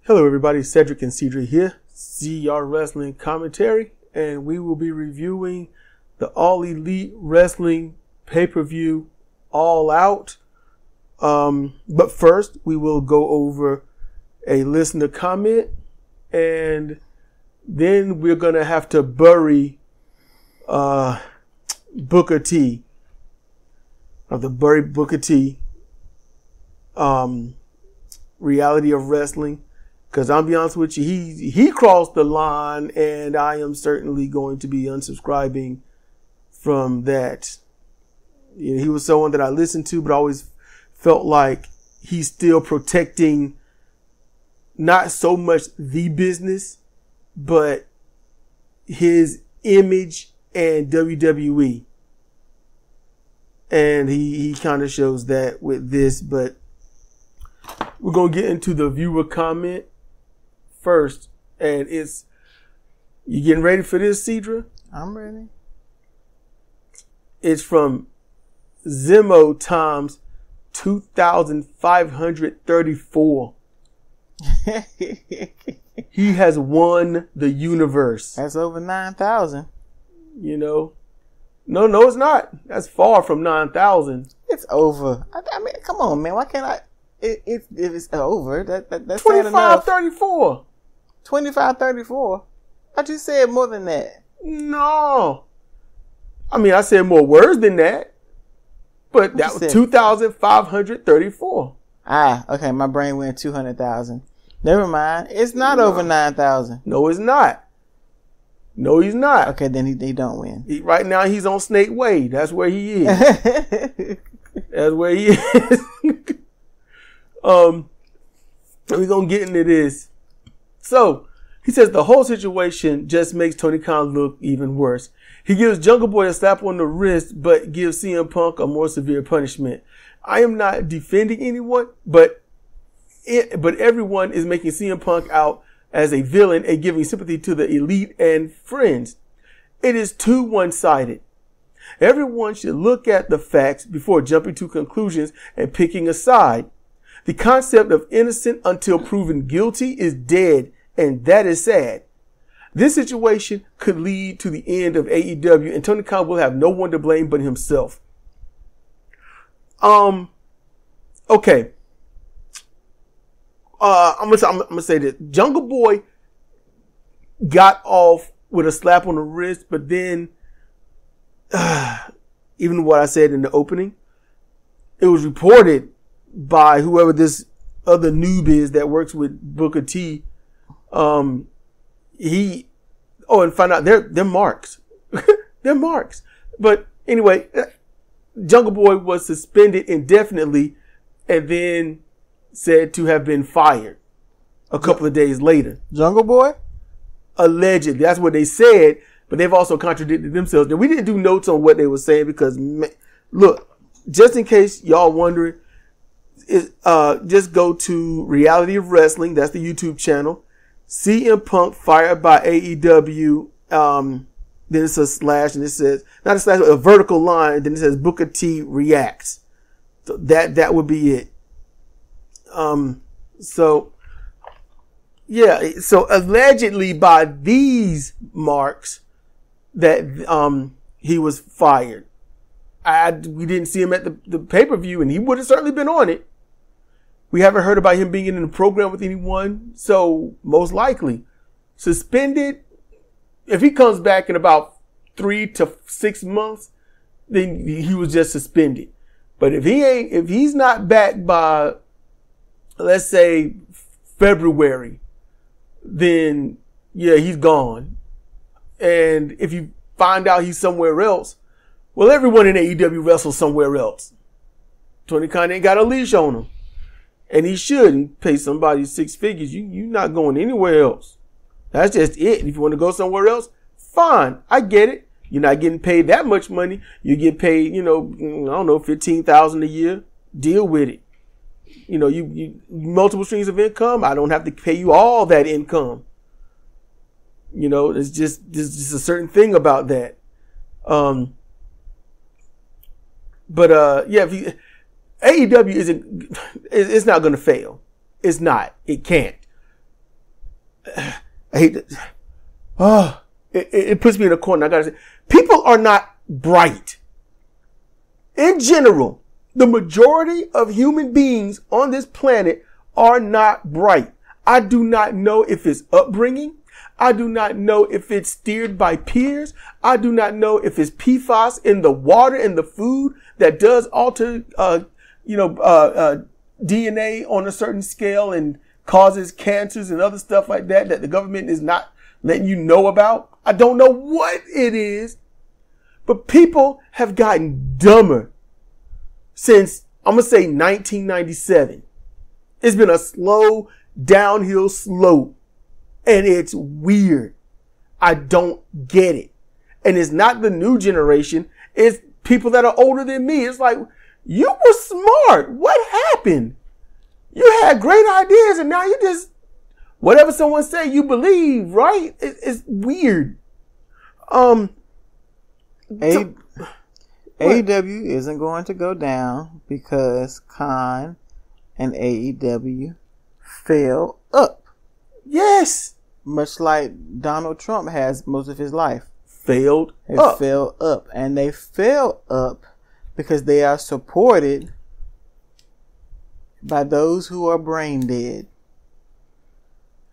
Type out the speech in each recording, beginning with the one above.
Hello everybody, Cedric and Cedric here, CR Wrestling Commentary, and we will be reviewing the All Elite Wrestling pay-per-view All Out. But first, we will go over a listener comment, and then we're going to have to bury Booker T. Reality of Wrestling. Because I'll be honest with you, he crossed the line, and I am certainly going to be unsubscribing from that. You know, he was someone that I listened to, but I always felt like he's still protecting not so much the business, but his image and WWE. And he kind of shows that with this, but we're going to get into the viewer comment first, and you getting ready for this, Cedra? I'm ready. It's from Zemo times 2,534. He has won the universe. That's over 9,000. You know? No, it's not. That's far from 9,000. It's over. I mean, come on, man. Why can't I? If it's over, that's 25-34. 25-34. I just said more than that. No. I mean, I said more words than that. But that was 2,534. Okay. My brain went 200,000. Never mind. It's not over 9,000. No, it's not. No, he's not. Okay, then he don't win. Right now, he's on Snake Way. That's where he is. That's where he is. We're going to get into this. So, he says the whole situation just makes Tony Khan look even worse. He gives Jungle Boy a slap on the wrist, but gives CM Punk a more severe punishment. I am not defending anyone, but everyone is making CM Punk out as a villain and giving sympathy to the Elite and friends. It is too one-sided. Everyone should look at the facts before jumping to conclusions and picking a side. The concept of innocent until proven guilty is dead, and that is sad. This situation could lead to the end of AEW, and Tony Khan will have no one to blame but himself. Okay. I'm gonna say this. Jungle Boy got off with a slap on the wrist, but then, even what I said in the opening, it was reported by whoever this other noob is that works with Booker T. And find out they're marks. They're marks. But anyway, Jungle Boy was suspended indefinitely and then said to have been fired a couple of days later. Jungle Boy? Allegedly. That's what they said, but they've also contradicted themselves. Now, we didn't do notes on what they were saying because, look, just in case y'all wondering, just go to Reality of Wrestling. That's the YouTube channel. CM Punk fired by AEW. Then it's a slash, and it says, not a slash, a vertical line. Then it says Booker T reacts. So that would be it. So allegedly by these marks that he was fired. We didn't see him at the pay-per-view, and he would have certainly been on it. We haven't heard about him being in the program with anyone, so most likely suspended. If he comes back in about 3 to 6 months, then he was just suspended. But if he's not back by, let's say, February, then yeah, he's gone. And if you find out he's somewhere else, well, everyone in AEW wrestles somewhere else. Tony Khan ain't got a leash on him. And he shouldn't pay somebody 6 figures. You're not going anywhere else. That's just it. If you want to go somewhere else, fine. I get it. You're not getting paid that much money. You get paid, $15,000 a year. Deal with it. You multiple streams of income. I don't have to pay you all that income. There's just a certain thing about that. AEW it's not going to fail. It's not. It can't. I hate it. Oh, it puts me in a corner. I gotta say, people are not bright. In general, the majority of human beings on this planet are not bright. I do not know if it's upbringing. I do not know if it's steered by peers. I do not know if it's PFAS in the water and the food that does alter, DNA on a certain scale and causes cancers and other stuff like that the government is not letting you know about. I don't know what it is, but people have gotten dumber since, I'm going to say 1997. It's been a slow downhill slope, and it's weird. I don't get it. And it's not the new generation. It's people that are older than me. It's like, you were smart. What happened? You had great ideas, and now you just, whatever someone say, you believe, right? It's weird. AEW isn't going to go down because Khan and AEW fell up. Yes. Much like Donald Trump has most of his life. Fell up. And they fell up because they are supported by those who are brain dead.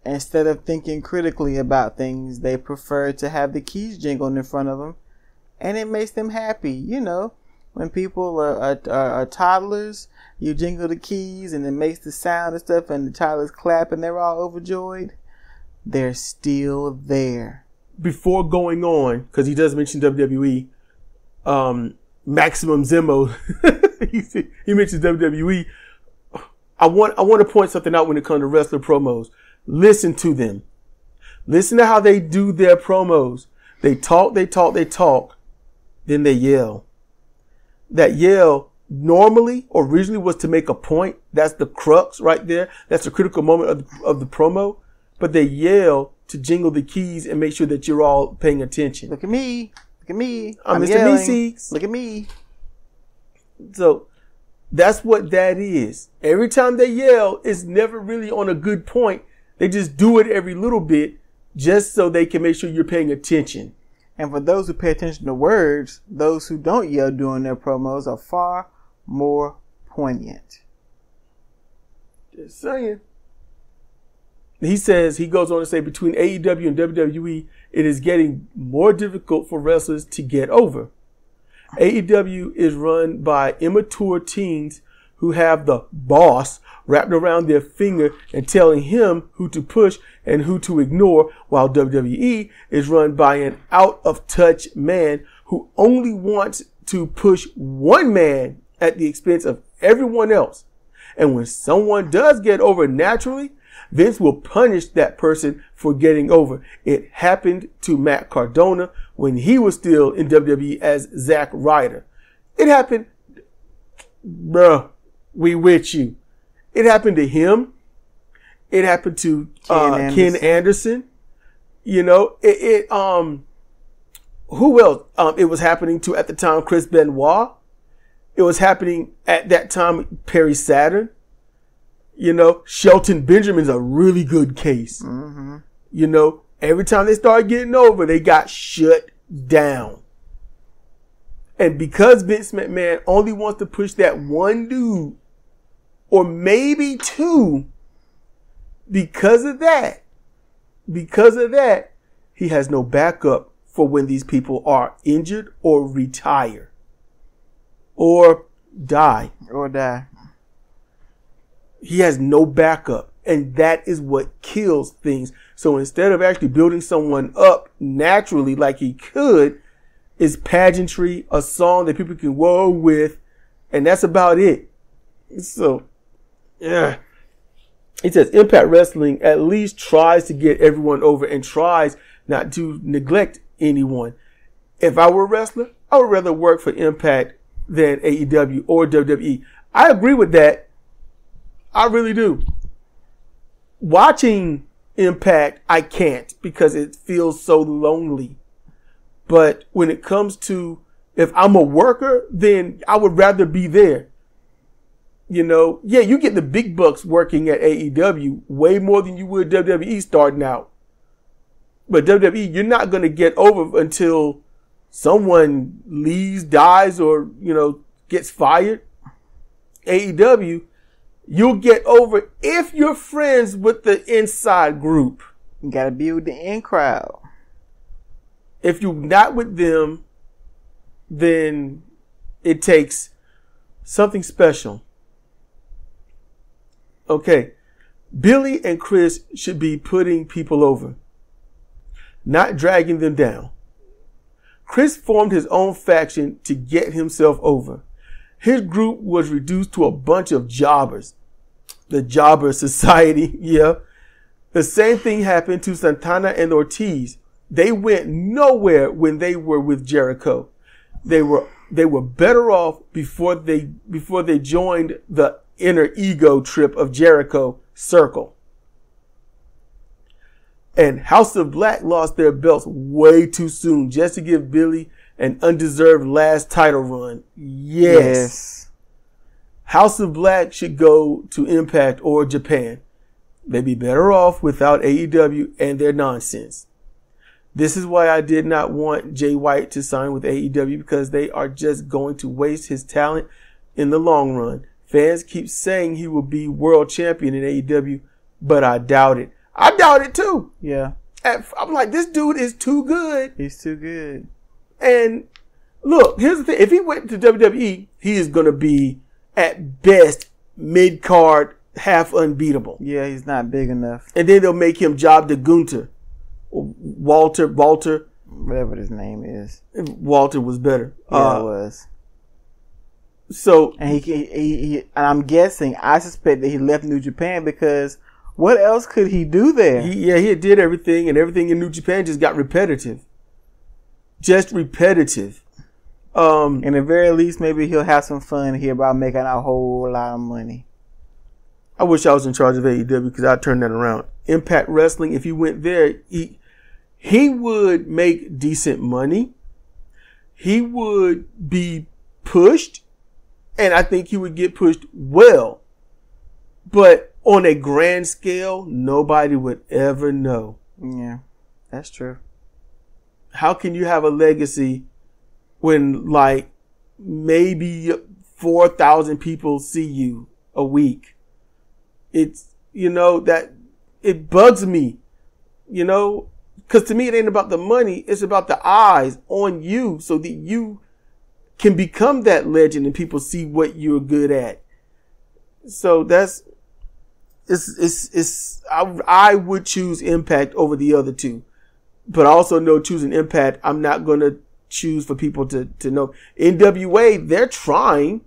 Instead of thinking critically about things, they prefer to have the keys jingled in front of them. And it makes them happy. You know, when people are toddlers, you jingle the keys and it makes the sound and stuff, and the toddlers clap and they're all overjoyed. They're still there. Before going on, because he does mention WWE, Maximum Zemo, he mentions WWE. I want to point something out when it comes to wrestler promos. Listen to them. Listen to how they do their promos. They talk, then they yell. That yell normally, originally, was to make a point. That's the crux right there. That's the critical moment of the promo. But they yell to jingle the keys and make sure that you're all paying attention. Look at me. Look at me. I'm Mr. Yelling. Meeseeks. Look at me. So that's what that is. Every time they yell, it's never really on a good point. They just do it every little bit just so they can make sure you're paying attention. And for those who pay attention to words, those who don't yell during their promos are far more poignant. Just saying. He goes on to say, between AEW and WWE, it is getting more difficult for wrestlers to get over. AEW is run by immature teens who have the boss wrapped around their finger and telling him who to push and who to ignore, while WWE is run by an out-of-touch man who only wants to push one man at the expense of everyone else. And when someone does get over naturally, Vince will punish that person for getting over. It happened to Matt Cardona when he was still in WWE as Zack Ryder. It happened, bruh, we with you. It happened to him. It happened to Ken Anderson. You know, who else? It was happening to, at the time, Chris Benoit. It was happening at that time, Perry Saturn. You know, Shelton Benjamin's a really good case. Mm-hmm. You know, every time they started getting over, they got shut down. And because Vince McMahon only wants to push that one dude, or maybe two, because of that, he has no backup for when these people are injured or retire or die. He has no backup, and that is what kills things. So instead of actually building someone up naturally like he could, is pageantry, a song that people can roll with, and that's about it. So, yeah. He says Impact Wrestling at least tries to get everyone over and tries not to neglect anyone. If I were a wrestler, I would rather work for Impact than AEW or WWE. I agree with that. I really do. Watching Impact, I can't because it feels so lonely. But when it comes to, if I'm a worker, then I would rather be there. You know, yeah, you get the big bucks working at AEW way more than you would WWE starting out. But WWE, you're not going to get over until someone leaves, dies, or, you know, gets fired. AEW, you'll get over if you're friends with the inside group. You got to be with the in crowd. If you're not with them, then it takes something special. Okay, Billy and Chris should be putting people over, not dragging them down. Chris formed his own faction to get himself over. His group was reduced to a bunch of jobbers. The Jobber Society, yeah. The same thing happened to Santana and Ortiz. They went nowhere when they were with Jericho. They were better off before they joined the inner ego trip of Jericho Circle. And House of Black lost their belts way too soon just to give Billy an undeserved last title run. Yes. House of Black should go to Impact or Japan. They'd be better off without AEW and their nonsense. This is why I did not want Jay White to sign with AEW, because they are just going to waste his talent in the long run. Fans keep saying he will be world champion in AEW, but I doubt it. I doubt it too. Yeah. I'm like, this dude is too good. He's too good. And look, here's the thing. If he went to WWE, he is going to be at best mid-card, half unbeatable. Yeah, he's not big enough. And then they'll make him job to Gunther. Walter. Whatever his name is. Walter was better. Yeah, it was. So, and he and I'm guessing, I suspect that he left New Japan because what else could he do there? He did everything, and everything in New Japan just got repetitive. Just repetitive. In the very least, maybe he'll have some fun here about making a whole lot of money. I wish I was in charge of AEW because I'd turn that around. Impact Wrestling, if he went there, he would make decent money. He would be pushed. And I think he would get pushed well. But on a grand scale, nobody would ever know. Yeah, that's true. How can you have a legacy when like maybe 4,000 people see you a week? It's, you know, that it bugs me, you know, because to me it ain't about the money. It's about the eyes on you so that you can become that legend and people see what you're good at. So I would choose Impact over the other two, but I also know choosing Impact, I'm not going to choose for people to know. NWA, they're trying.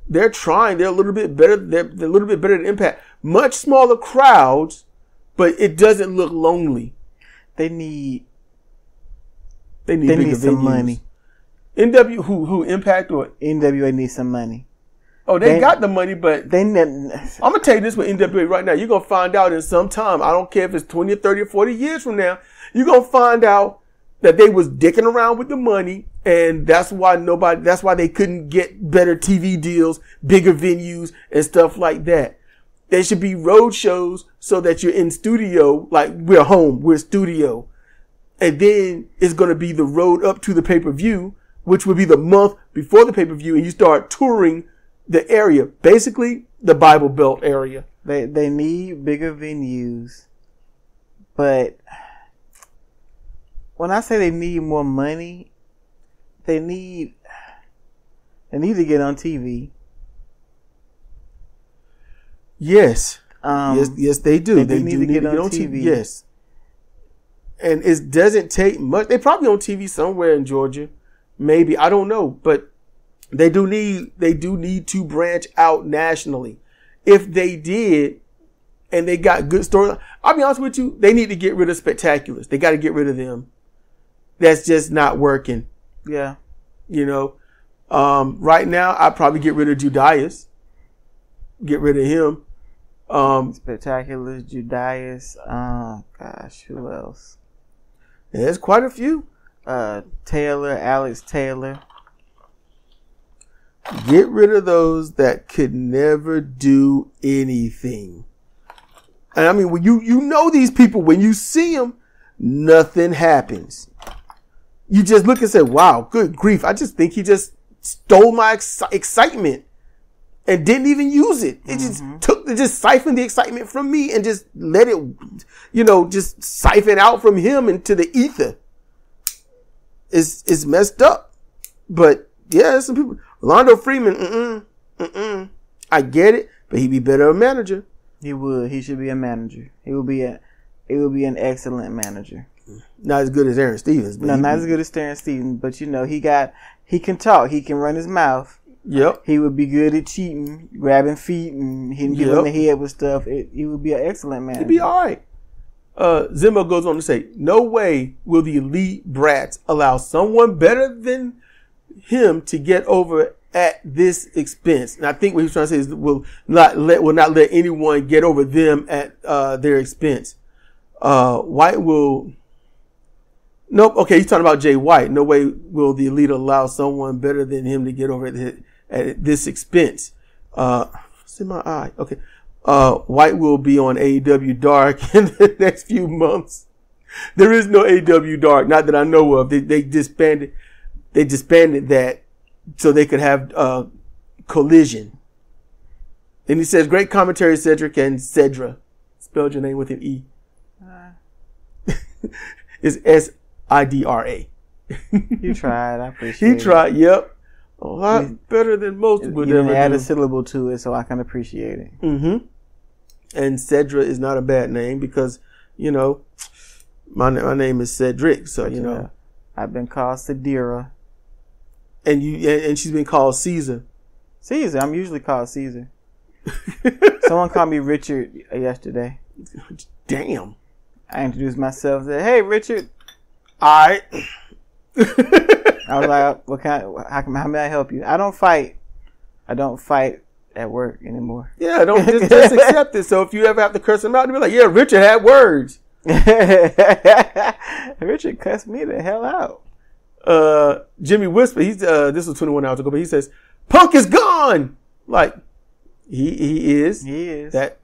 They're a little bit better. They're a little bit better than Impact. Much smaller crowds, but it doesn't look lonely. They need bigger some venues. money. who Impact or NWA needs some money. Oh, they got the money, but I'm going to tell you this with NWA right now. You're going to find out in some time. I don't care if it's 20 or 30 or 40 years from now. You're going to find out that they was dicking around with the money. And that's why they couldn't get better TV deals, bigger venues and stuff like that. There should be road shows so that you're in studio, like we're home, we're studio. And then it's going to be the road up to the pay-per-view, which would be the month before the pay-per-view. And you start touring the area, basically the Bible Belt area. They need bigger venues, but when I say they need more money, they need to get on TV. Yes, yes, they do. They do need to get on TV. Yes, and it doesn't take much. They probably on TV somewhere in Georgia, maybe, I don't know, but they do need to branch out nationally. If they did, and they got good stories, I'll be honest with you, they need to get rid of spectaculars. They got to get rid of them. That's just not working. Yeah. You know, right now I'd probably get rid of Judas. Get rid of him. Spectaculars, Judas. Gosh, who else? There's quite a few. Alex Taylor. Get rid of those that could never do anything. And I mean, when you know these people, when you see them, nothing happens. You just look and say, wow, good grief. I just think he just stole my excitement and didn't even use it. It just siphoned the excitement from me and just let it, just siphon out from him into the ether. It's messed up. But yeah, some people, Rolando Freeman, I get it, but he'd be better a manager. He would. He should be a manager. He would be an excellent manager. Not as good as Aaron Stevens. But not as good as Aaron Stevens, but he can talk. He can run his mouth. Yep. He would be good at cheating, grabbing feet, and hitting people in the head with stuff. He would be an excellent manager. He'd be all right. Zimbo goes on to say, no way will the elite brats allow someone better than him to get over at this expense. And I think what he's trying to say is will not let anyone get over them at their expense. White will... Nope. Okay, he's talking about Jay White. No way will the elite allow someone better than him to get over at this expense. It's in my eye. Okay. White will be on AEW Dark in the next few months. There is no AEW Dark, not that I know of. They disbanded that so they could have Collision. And he says, great commentary, Cedric and Cedra. Spelled your name with an E. It's SIDRA. You tried. I appreciate it. He tried, yep. A lot better than most would ever do. Add a syllable to it so I can appreciate it. Mm-hmm. And Cedra is not a bad name because, my name is Cedric. So, I've been called Cedira. And she's been called Caesar. Caesar. I'm usually called Caesar. Someone called me Richard yesterday. Damn. I introduced myself. Said, "Hey, Richard." I was like, how may I help you? I don't fight at work anymore. Yeah, don't just accept it. So if you ever have to curse him out, you'll be like, yeah, Richard had words. Richard cussed me the hell out. Jimmy Whisper, this was 21 hours ago, but he says, Punk is gone. Like, he is. He is. That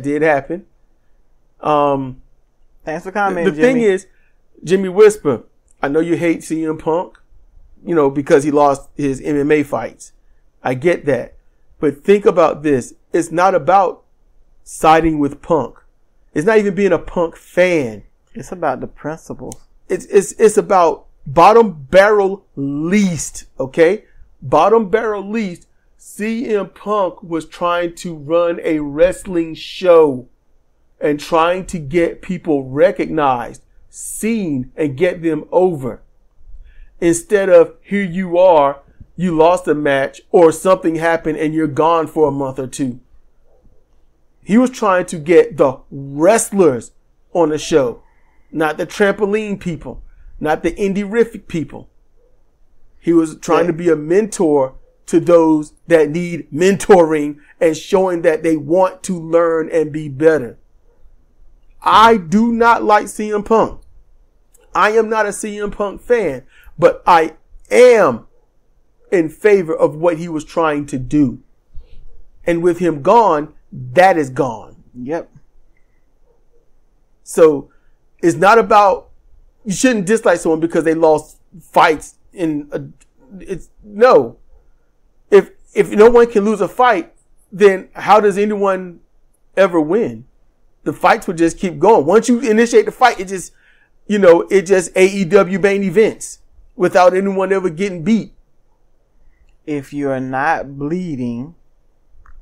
did happen. Thanks for commenting, The thing is, Jimmy Whisper, I know you hate CM Punk, because he lost his MMA fights. I get that. But think about this. It's not about siding with Punk. It's not even being a Punk fan. It's about the principles. It's about bottom barrel least, okay? Bottom barrel least. CM Punk was trying to run a wrestling show and trying to get people recognized, seen, and get them over. Instead of, here you are, you lost a match or something happened and you're gone for a month or two. He was trying to get the wrestlers on the show, not the trampoline people, not the indie-rific people. He was trying to be a mentor to those that need mentoring and showing that they want to learn and be better. I do not like CM Punk. I am not a CM Punk fan, but I am in favor of what he was trying to do. And with him gone, that is gone. Yep. So it's not about, you shouldn't dislike someone because they lost fights no. If no one can lose a fight, then how does anyone ever win? The fights would just keep going. Once you initiate the fight, it just AEW main events without anyone ever getting beat. If you're not bleeding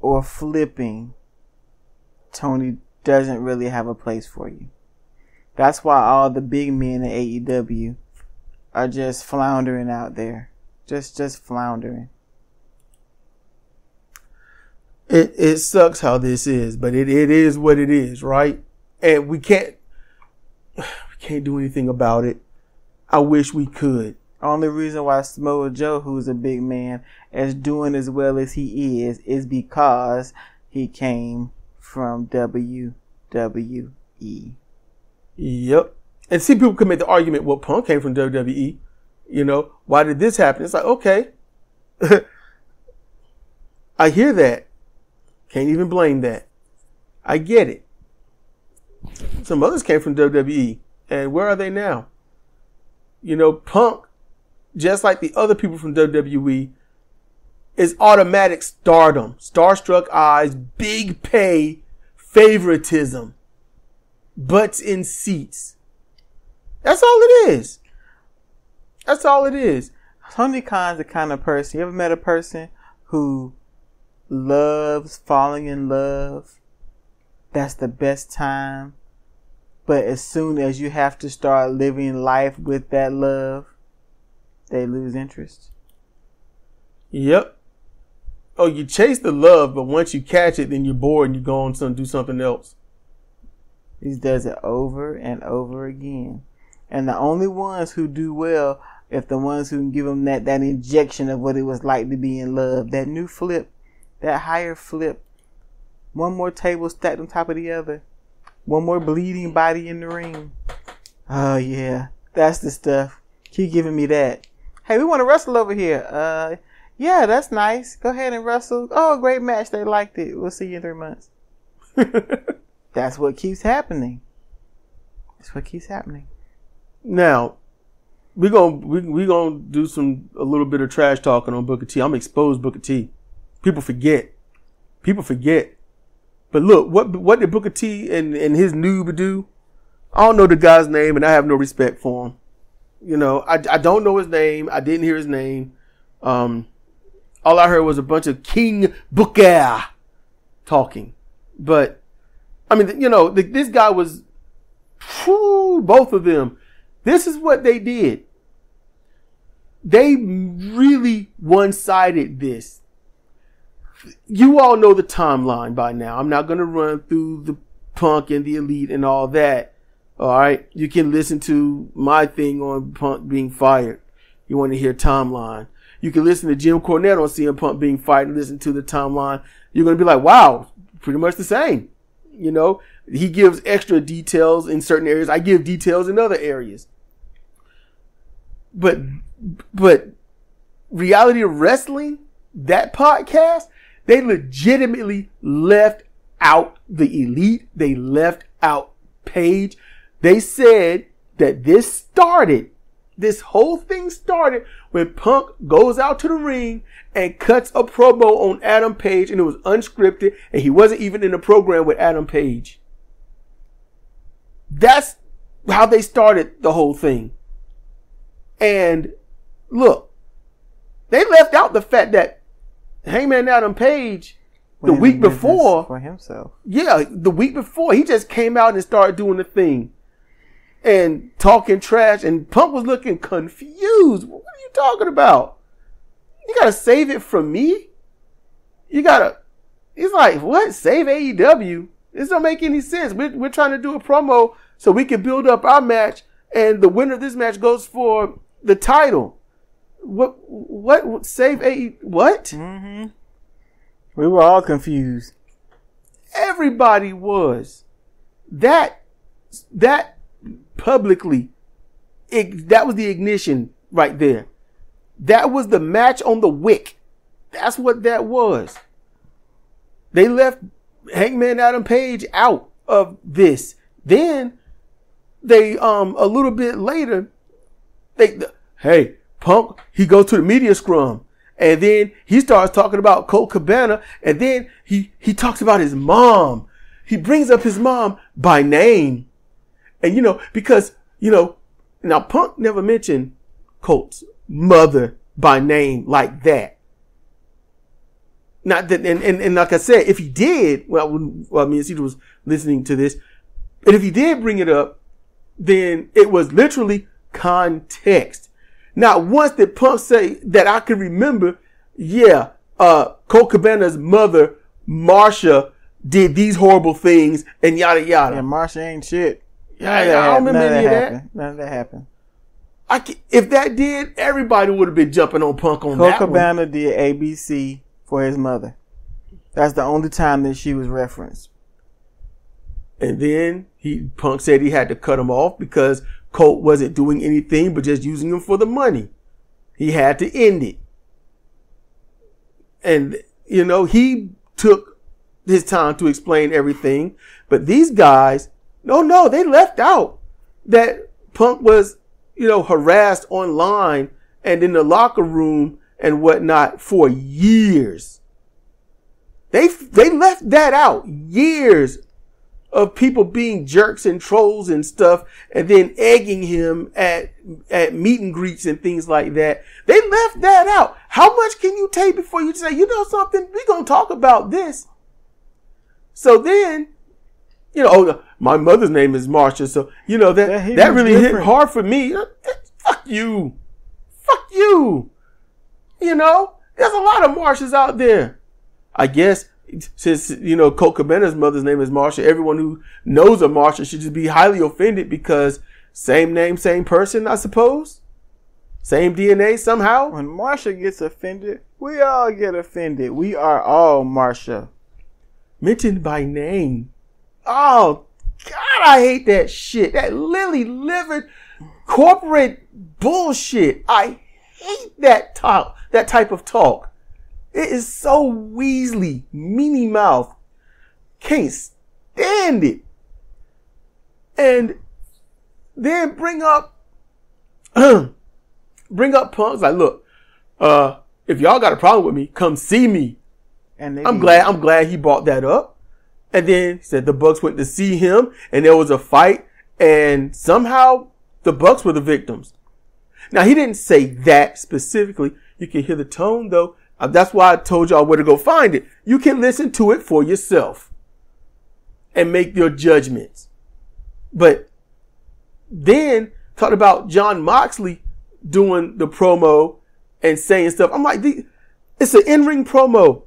or flipping, Tony doesn't really have a place for you. That's why all the big men in AEW are just floundering out there. Just floundering. It sucks how this is, but it is what it is, right? And we can't do anything about it. I wish we could. Only reason why Samoa Joe, who's a big man, is doing as well as he is because he came from WWE. Yep. And see, people can make the argument, well, Punk came from WWE. Why did this happen? It's like, okay. I hear that. Can't even blame that. I get it. Some others came from WWE. And where are they now? You know, Punk, just like the other people from WWE, is automatic stardom. Starstruck eyes, big pay, favoritism, butts in seats. That's all it is. That's all it is. Tony Khan's the kind of person. You ever met a person who loves falling in love? That's the best time. But as soon as you have to start living life with that love, they lose interest. Yep. Oh, you chase the love, but once you catch it, then you're bored and you go on to do something else. He does it over and over again. And the only ones who do well, if the ones who can give them that injection of what it was like to be in love, that new flip, that higher flip, one more table stacked on top of the other, one more bleeding body in the ring. Oh yeah, that's the stuff. Keep giving me that. Hey, we want to wrestle over here. Yeah, that's nice. Go ahead and wrestle. Oh, great match. They liked it. We'll see you in 3 months. That's what keeps happening. That's what keeps happening. Now, we're gonna do a little bit of trash talking on Booker T. I'm exposed Booker T. People forget. But look, what did Booker T and his noob do? I don't know the guy's name, and I have no respect for him. You know, I don't know his name. I didn't hear his name. All I heard was a bunch of King Booker talking. But, I mean, you know, this guy was, both of them. This is what they did. They really one-sided this. You all know the timeline by now. I'm not going to run through the Punk and the Elite and all that. All right. You can listen to my thing on Punk being fired. You want to hear timeline. You can listen to Jim Cornette on CM Punk being fired and listen to the timeline. You're going to be like, wow, pretty much the same. You know, he gives extra details in certain areas. I give details in other areas. But Reality of Wrestling, that podcast, they legitimately left out the Elite. They left out Paige. They said that this whole thing started when Punk goes out to the ring and cuts a promo on Adam Page, and it was unscripted, and he wasn't even in the program with Adam Page. That's how they started the whole thing. And look, they left out the fact that Hangman Adam Page the week before for himself. Yeah, the week before he just came out and started doing the thing and talking trash, and Punk was looking confused. What are you talking about? You gotta save it from me? He's like, what? Save AEW? This don't make any sense. We're trying to do a promo so we can build up our match, and the winner of this match goes for the title. What save AEW? What? Mm-hmm. We were all confused. Everybody was. That publicly, that was the ignition right there. That was the match on the wick. That's what that was. They left Hangman Adam Page out of this. Then they a little bit later, hey, Punk, he goes to the media scrum. And then he starts talking about Colt Cabana. And then he talks about his mom. He brings up his mom by name. And, you know, because, you know, now Punk never mentioned Colt's mother by name like that. Not that, and like I said, if he did, well, I mean, Cedar was listening to this. And if he did bring it up, then it was literally context. Not once did Punk say that I can remember, yeah, Colt Cabana's mother, Marsha, did these horrible things and yada yada. Yeah, Marsha ain't shit. Yeah, I don't remember any of that. None of that happened. If that did, everybody would have been jumping on Punk on Colt that Cabana one. did ABC for his mother. That's the only time that she was referenced. And then Punk said he had to cut him off because Colt wasn't doing anything but just using him for the money. He had to end it. And he took his time to explain everything. But these guys, no, they left out that Punk was, harassed online and in the locker room and whatnot for years. They left that out. Years of people being jerks and trolls and stuff, and then egging him at meet and greets and things like that. They left that out. How much can you take before you say, something? We're going to talk about this. So then, my mother's name is Marsha. So, that really hit hard for me. Fuck you. There's a lot of Marshas out there. I guess since, Colt Cabena's mother's name is Marsha, everyone who knows a Marsha should just be highly offended because same name, same person, I suppose. Same DNA somehow. When Marsha gets offended, we all get offended. We are all Marsha. Mentioned by name. Oh, God, I hate that shit. That lily-livered corporate bullshit. I hate that type of talk. It is so Weasley, meanie mouth. Can't stand it. And then bring up Punk's like, look, if y'all got a problem with me, come see me. And I'm glad he brought that up. And then he said the Bucks went to see him and there was a fight and somehow the Bucks were the victims. Now he didn't say that specifically. You can hear the tone though. That's why I told y'all where to go find it. You can listen to it for yourself and make your judgments. But then talked about John Moxley doing the promo and saying stuff. I'm like, it's an in-ring promo.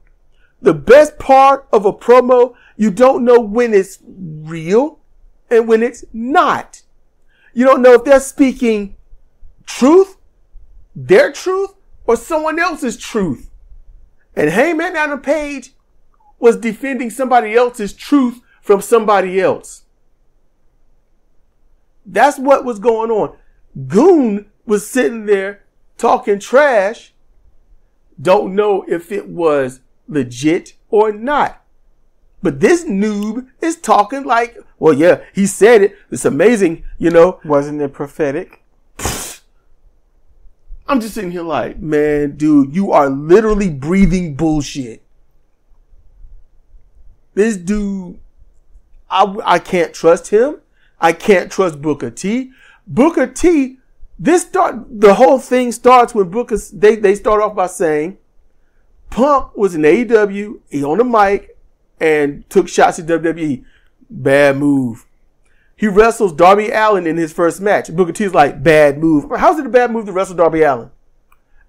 The best part of a promo, you don't know when it's real and when it's not. You don't know if they're speaking truth, their truth, or someone else's truth. And Heyman Adam Page was defending somebody else's truth from somebody else. That's what was going on. Goon was sitting there talking trash. Don't know if it was legit or not. But this noob is talking like, well, yeah, he said it. It's amazing, Wasn't it prophetic? I'm just sitting here like, man, dude, you are literally breathing bullshit. This dude, I can't trust him. I can't trust Booker T. Booker T, the whole thing starts when they start off by saying Punk was in AEW, he on the mic and took shots at WWE. Bad move. He wrestles Darby Allin in his first match. Booker T's like, bad move. How's it a bad move to wrestle Darby Allin?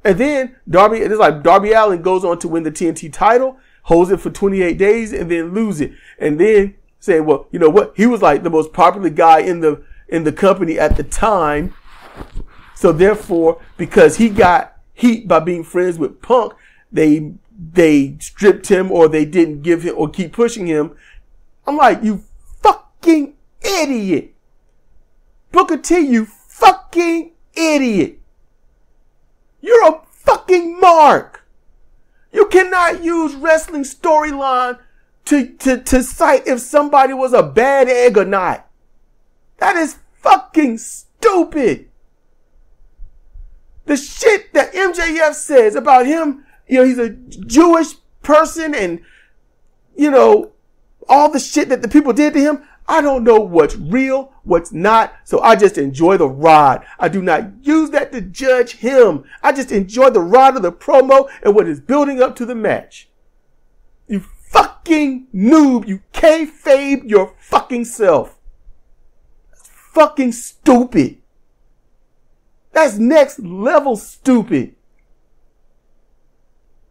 And then Darby Allin goes on to win the TNT title, holds it for 28 days, and then lose it. And then say, well, you know what? He was like the most popular guy in the company at the time. So therefore, because he got heat by being friends with Punk, they stripped him or they didn't give him or keep pushing him. I'm like, you fucking idiot. Booker T, you fucking idiot. You're a fucking mark. You cannot use wrestling storyline to cite if somebody was a bad egg or not. That is fucking stupid. The shit that MJF says about him, he's a Jewish person and, all the shit that the people did to him. I don't know what's real, what's not, so I just enjoy the ride. I do not use that to judge him. I just enjoy the ride of the promo and what is building up to the match. You fucking noob, you kayfabe your fucking self. That's fucking stupid. That's next level stupid.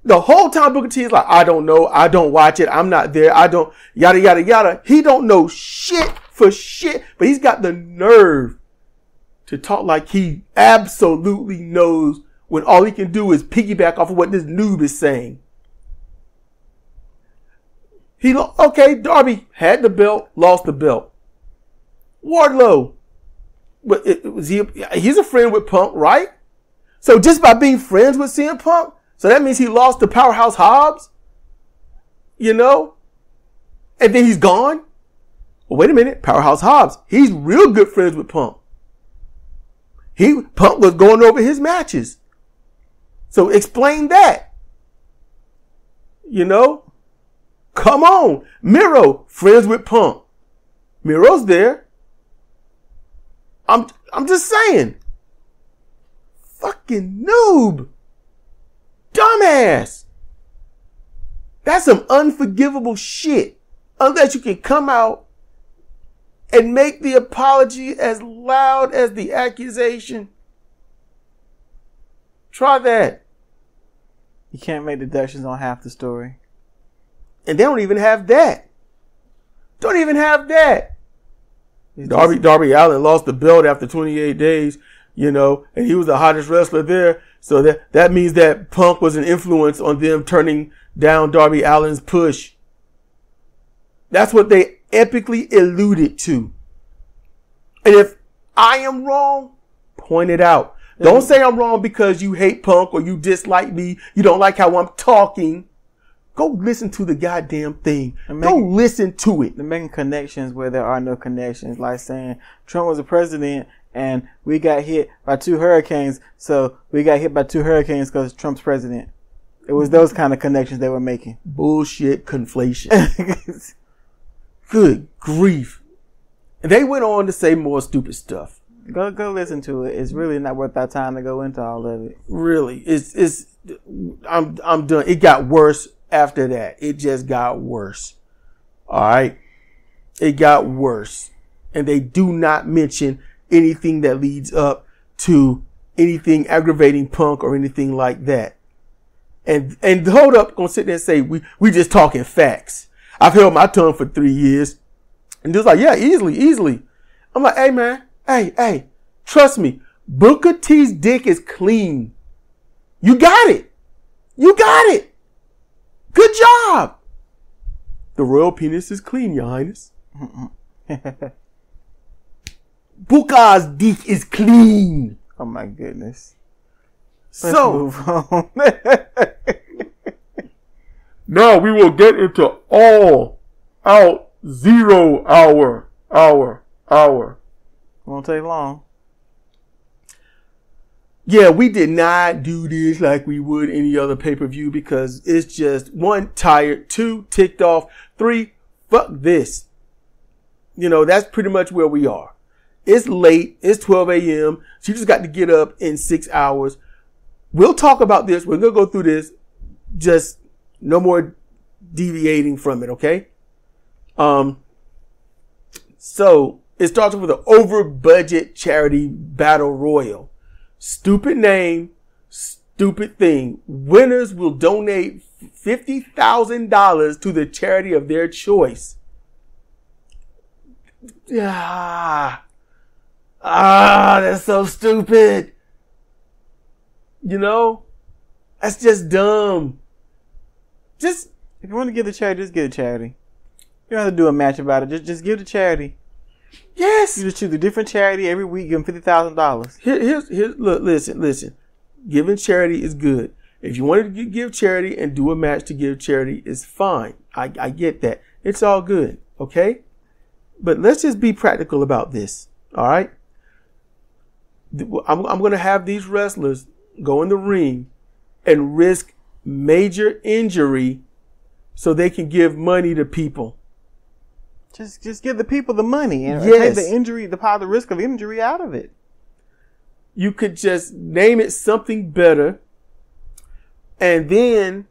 The whole time Booker T is like, I don't know, I don't watch it, I'm not there, I don't, yada, yada, yada. He don't know shit for shit, but he's got the nerve to talk like he absolutely knows when all he can do is piggyback off of what this noob is saying. Darby had the belt, lost the belt. Wardlow, but he's a friend with Punk, right? So just by being friends with CM Punk, so that means he lost to Powerhouse Hobbs? You know? And then he's gone. Well, wait a minute. Powerhouse Hobbs, he's real good friends with Punk. Punk was going over his matches. So explain that. You know? Come on. Miro, friends with Punk. Miro's there. I'm just saying. Fucking noob. Dumbass. That's some unforgivable shit. Unless you can come out and make the apology as loud as the accusation. Try that. You can't make deductions on half the story. And they don't even have that. Don't even have that. Darby Allin lost the belt after 28 days, you know, and he was the hottest wrestler there. So that means that Punk was an influence on them turning down Darby Allin's push. That's what they epically alluded to. And if I am wrong, point it out. Don't say I'm wrong because you hate Punk or you dislike me. You don't like how I'm talking. Go listen to the goddamn thing. Go listen to it. They're making connections where there are no connections. Like saying Trump was the president and we got hit by 2 hurricanes. So we got hit by 2 hurricanes because Trump's president. It was those kind of connections they were making. Bullshit conflation. Good grief. And they went on to say more stupid stuff. Go listen to it. It's really not worth our time to go into all of it. Really. I'm done. It got worse after that. It just got worse. All right. It got worse. And they do not mention anything that leads up to anything aggravating Punk or anything like that. And hold up, gonna sit there and say, we just talking facts. I've held my tongue for 3 years. And just like, yeah, easily. I'm like, hey man, hey, trust me. Booker T's dick is clean. You got it. Good job. The royal penis is clean, Your Highness. Booker's dick is clean. Oh my goodness. Let's move on. Now we will get into All Out 0 hour. Won't take long. Yeah, we did not do this like we would any other pay-per-view because it's just 1, tired, 2, ticked off, 3, fuck this. You know, that's pretty much where we are. It's late. It's 12 a.m. She just got to get up in 6 hours. We'll talk about this. We're going to go through this. Just no more deviating from it, okay? So it starts with an over-budget charity battle royal. Stupid name, stupid thing. Winners will donate $50,000 to the charity of their choice. That's so stupid. You know, that's just dumb. Just, if you want to give the charity, just give the charity. You don't have to do a match about it. Just give the charity. Yes. You just choose a different charity every week, give them $50,000. Here's look, listen. Giving charity is good. If you wanted to give charity and do a match to give charity, is fine. I get that. It's all good. Okay? But let's just be practical about this. All right? I'm going to have these wrestlers go in the ring and risk major injury so they can give money to people. Just give the people the money and take the injury, the risk of injury out of it. You could just name it something better. And then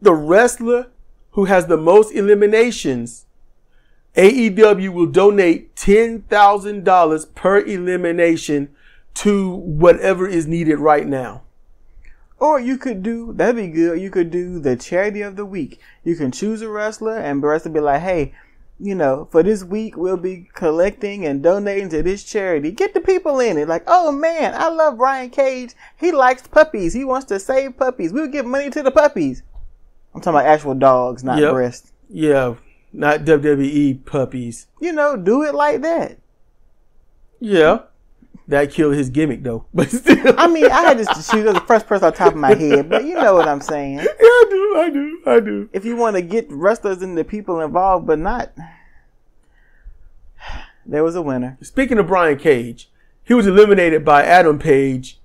the wrestler who has the most eliminations, AEW will donate $10,000 per elimination to whatever is needed right now. Or you could do, that'd be good, you could do the charity of the week. You can choose a wrestler and the wrestler be like, hey, you know, for this week, we'll be collecting and donating to this charity. Get the people in it. Like, oh man, I love Brian Cage. He likes puppies. He wants to save puppies. We'll give money to the puppies. I'm talking about actual dogs, not breasts. Yeah, not WWE puppies. You know, do it like that. Yeah, That killed his gimmick, though. But still. I mean, I had to. She was the first person on top of my head, but you know what I'm saying. Yeah, I do. If you want to get wrestlers and the people involved, but not, there was a winner. Speaking of Brian Cage, he was eliminated by Adam Page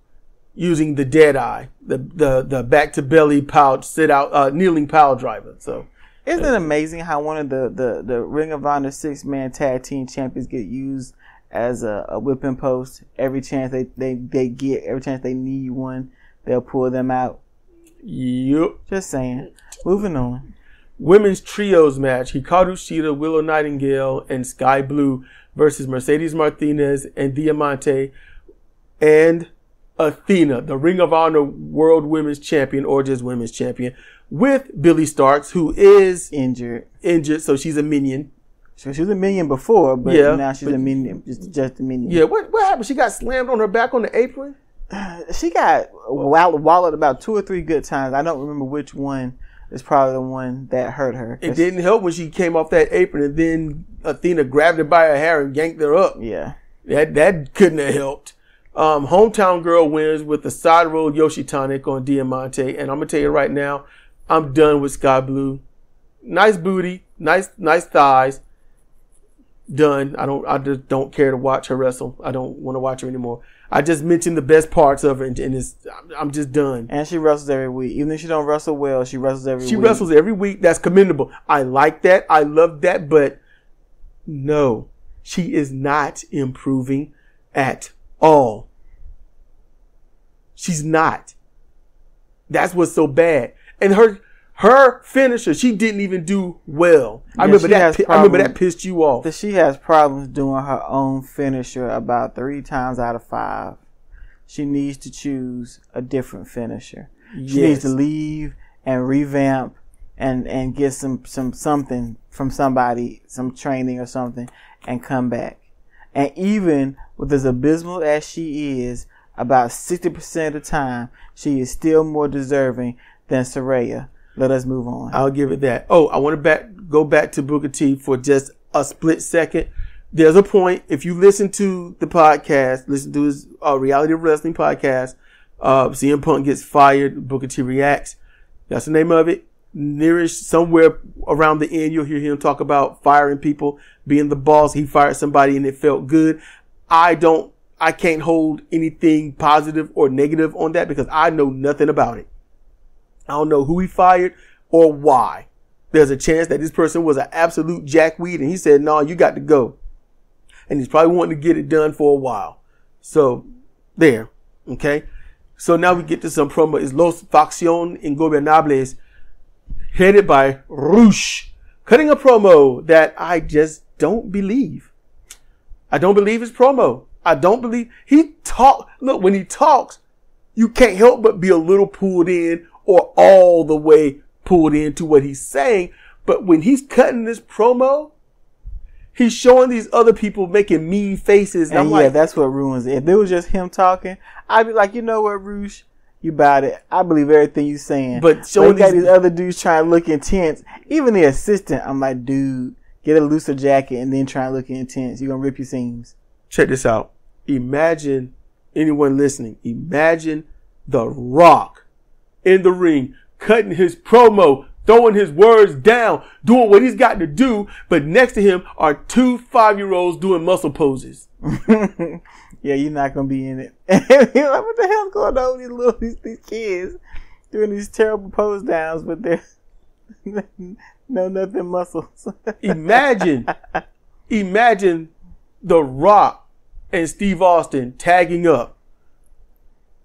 using the dead eye, the back to belly power sit out kneeling power driver. So. Isn't it amazing how one of the Ring of Honor 6-man tag team champions get used as a whipping post every chance they get, every chance they need one, they'll pull them out. Yep. Just saying. Moving on. Women's trios match: Hikaru Shida, Willow Nightingale, and Sky Blue versus Mercedes Martinez and Diamante and Athena, the Ring of Honor World Women's Champion or just Women's Champion, with Billy Starks, who is injured. So she's a minion. So she was a minion before, but now she's a minion, just a minion. Yeah, what happened? She got slammed on her back on the apron? She got wallowed about 2 or 3 good times. I don't remember which one is probably the one that hurt her. It didn't help when she came off that apron and then Athena grabbed her by her hair and yanked her up. Yeah. That couldn't have helped. Hometown Girl wins with the side roll Yoshitonic on Diamante. And I'm going to tell you right now, I'm done with Sky Blue. Nice booty, nice thighs. Done. I just don't care to watch her wrestle. I don't want to watch her anymore. I just mentioned the best parts of her, and I'm just done. And she wrestles every week. Even if she don't wrestle well, she wrestles every week. She wrestles every week. That's commendable. I like that. I love that. But no, she is not improving at all. She's not. That's what's so bad. And her finisher, she didn't even do well. I remember that pissed you off. She has problems doing her own finisher about 3 times out of 5. She needs to choose a different finisher. She needs to leave and revamp and get something from somebody, some training or something, and come back. And even with as abysmal as she is, about 60% of the time, she is still more deserving than Saraya. Let us move on. I'll give it that. Oh, I want to go back to Booker T for just a split second. There's a point, if you listen to the podcast, listen to his reality wrestling podcast, CM Punk gets fired, Booker T reacts. That's the name of it. Nearest somewhere around the end, you'll hear him talk about firing people, being the boss. He fired somebody and it felt good. I can't hold anything positive or negative on that because I know nothing about it. I don't know who he fired or why. There's a chance that this person was an absolute jackweed and he said, no, you got to go. And he's probably wanting to get it done for a while. So there. Okay. So now we get to some promo. It's Los Facción Ingobernables, headed by Crwc, cutting a promo that I just don't believe. I don't believe his promo. I don't believe look, when he talks, you can't help but be a little pulled in or all the way pulled into what he's saying. But when he's cutting this promo, he's showing these other people making mean faces. And yeah, that's what ruins it. If it was just him talking, I'd be like, you know what, Crwc? You about it. I believe everything you're saying. But showing these other dudes trying to look intense. Even the assistant, I'm like, dude, get a looser jacket and then try and look intense. You're going to rip your seams. Check this out. Imagine, anyone listening, imagine The Rock in the ring, cutting his promo, throwing his words down, doing what he's got to do, but next to him are 2 5-year-olds doing muscle poses. Yeah, you're not gonna be in it. You're like, what the hell's going on with these kids doing these terrible pose downs with their nothing muscles? Imagine The Rock and Steve Austin tagging up.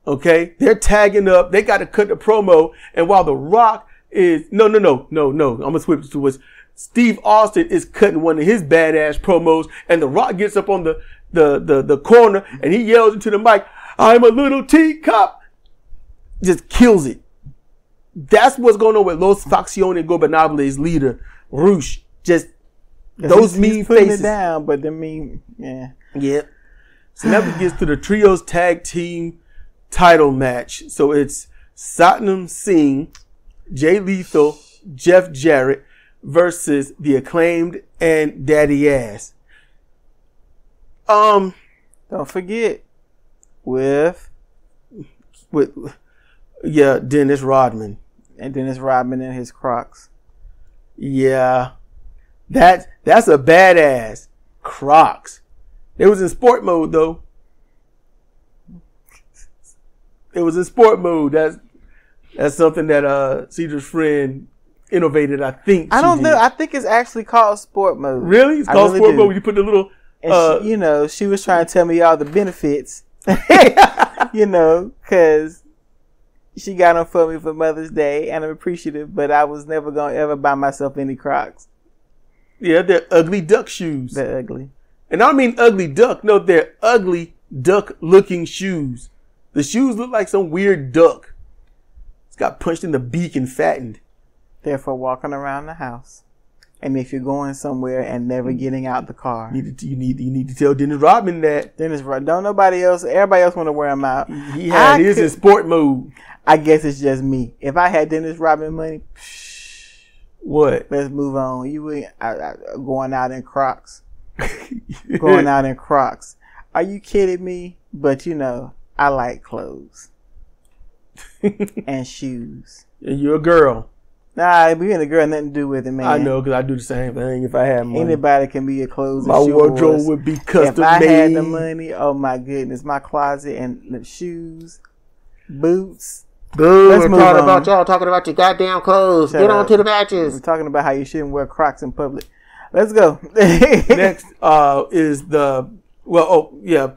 Okay, they're tagging up. They got to cut the promo, and while The Rock is no. I'm gonna switch to what Steve Austin is cutting one of his badass promos, and The Rock gets up on the corner and he yells into the mic, "I'm a little teacup." Just kills it. That's what's going on with Los Facción Ingobernables leader Crwc. Just those mean faces. It down, but yeah. So now we get to the trios tag team title match. So it's Satnam Singh, Jay Lethal, Jeff Jarrett versus the Acclaimed and Daddy Ass. Don't forget, with Dennis Rodman. And Dennis Rodman and his Crwc. Yeah. That's a badass Crwc. It was in sport mode though. It was in sport mode. That's something that Cedar's friend innovated. I think. I don't know. I think it's actually called sport mode. Really? It's called sport mode. You put the little. And she was trying to tell me all the benefits. Because she got them for me for Mother's Day, and I'm appreciative. But I was never gonna ever buy myself any Crwcs. Yeah, they're ugly duck shoes. They're ugly. And I don't mean ugly duck. No, they're ugly duck-looking shoes. The shoes look like some weird duck. It's got punched in the beak and fattened. They're for walking around the house. And if you're going somewhere and never getting out the car. You need to tell Dennis Rodman that. Don't nobody else, everybody else want to wear them out. He had his in sport mode. I guess it's just me. If I had Dennis Rodman money, what? Let's move on. You would going out in Crwcs. Going out in Crwcs. Are you kidding me? But I like clothes. And shoes. And you're a girl. Nah, being a girl nothing to do with it, man. I know, because I do the same thing if I had money. Anybody can be a clothes my and shoes. My wardrobe would be custom made. If I made. had the money, oh my goodness, my closet and the shoes, boots. Let's move on. About y'all talking about your goddamn clothes. Get on to the matches. We're talking about how you shouldn't wear Crwcs in public. Let's go. Next is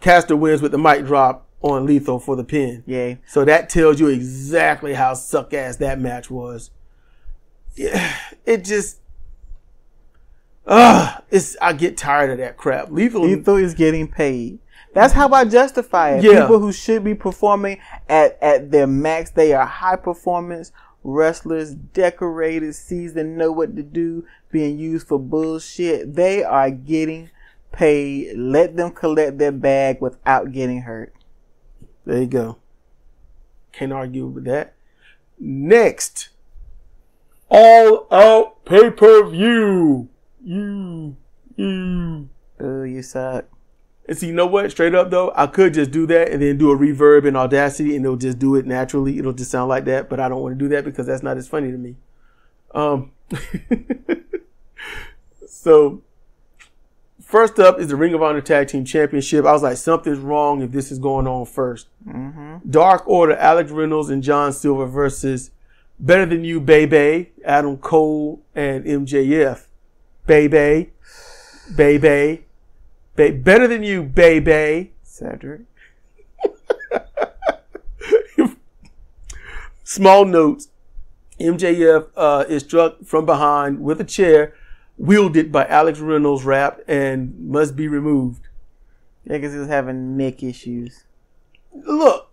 Caster wins with the mic drop on Lethal for the pin. Yay. So that tells you exactly how suck ass that match was. Yeah, it just I get tired of that crap. Lethal is getting paid. That's how I justify it. Yeah. People who should be performing at their max, they are high performance wrestlers, decorated, seasoned, know what to do, being used for bullshit. They are getting paid. Let them collect their bag without getting hurt. There you go. Can't argue with that. Next, All Out pay-per-view. Oh, you suck. And see, you know what? Straight up though, I could just do that and then do a reverb in Audacity and it'll just do it naturally. It'll just sound like that, but I don't want to do that because that's not as funny to me. So first up is the Ring of Honor Tag Team Championship. I was like, something's wrong if this is going on first. Mm-hmm. Dark Order, Alex Reynolds and John Silver versus Better Than You, Baby, Adam Cole and MJF. Baby. Better Than You, Baby. Cedric. Small notes. MJF is struck from behind with a chair wielded by Alex Reynolds, wrapped and must be removed. Yeah, because he was having neck issues. Look,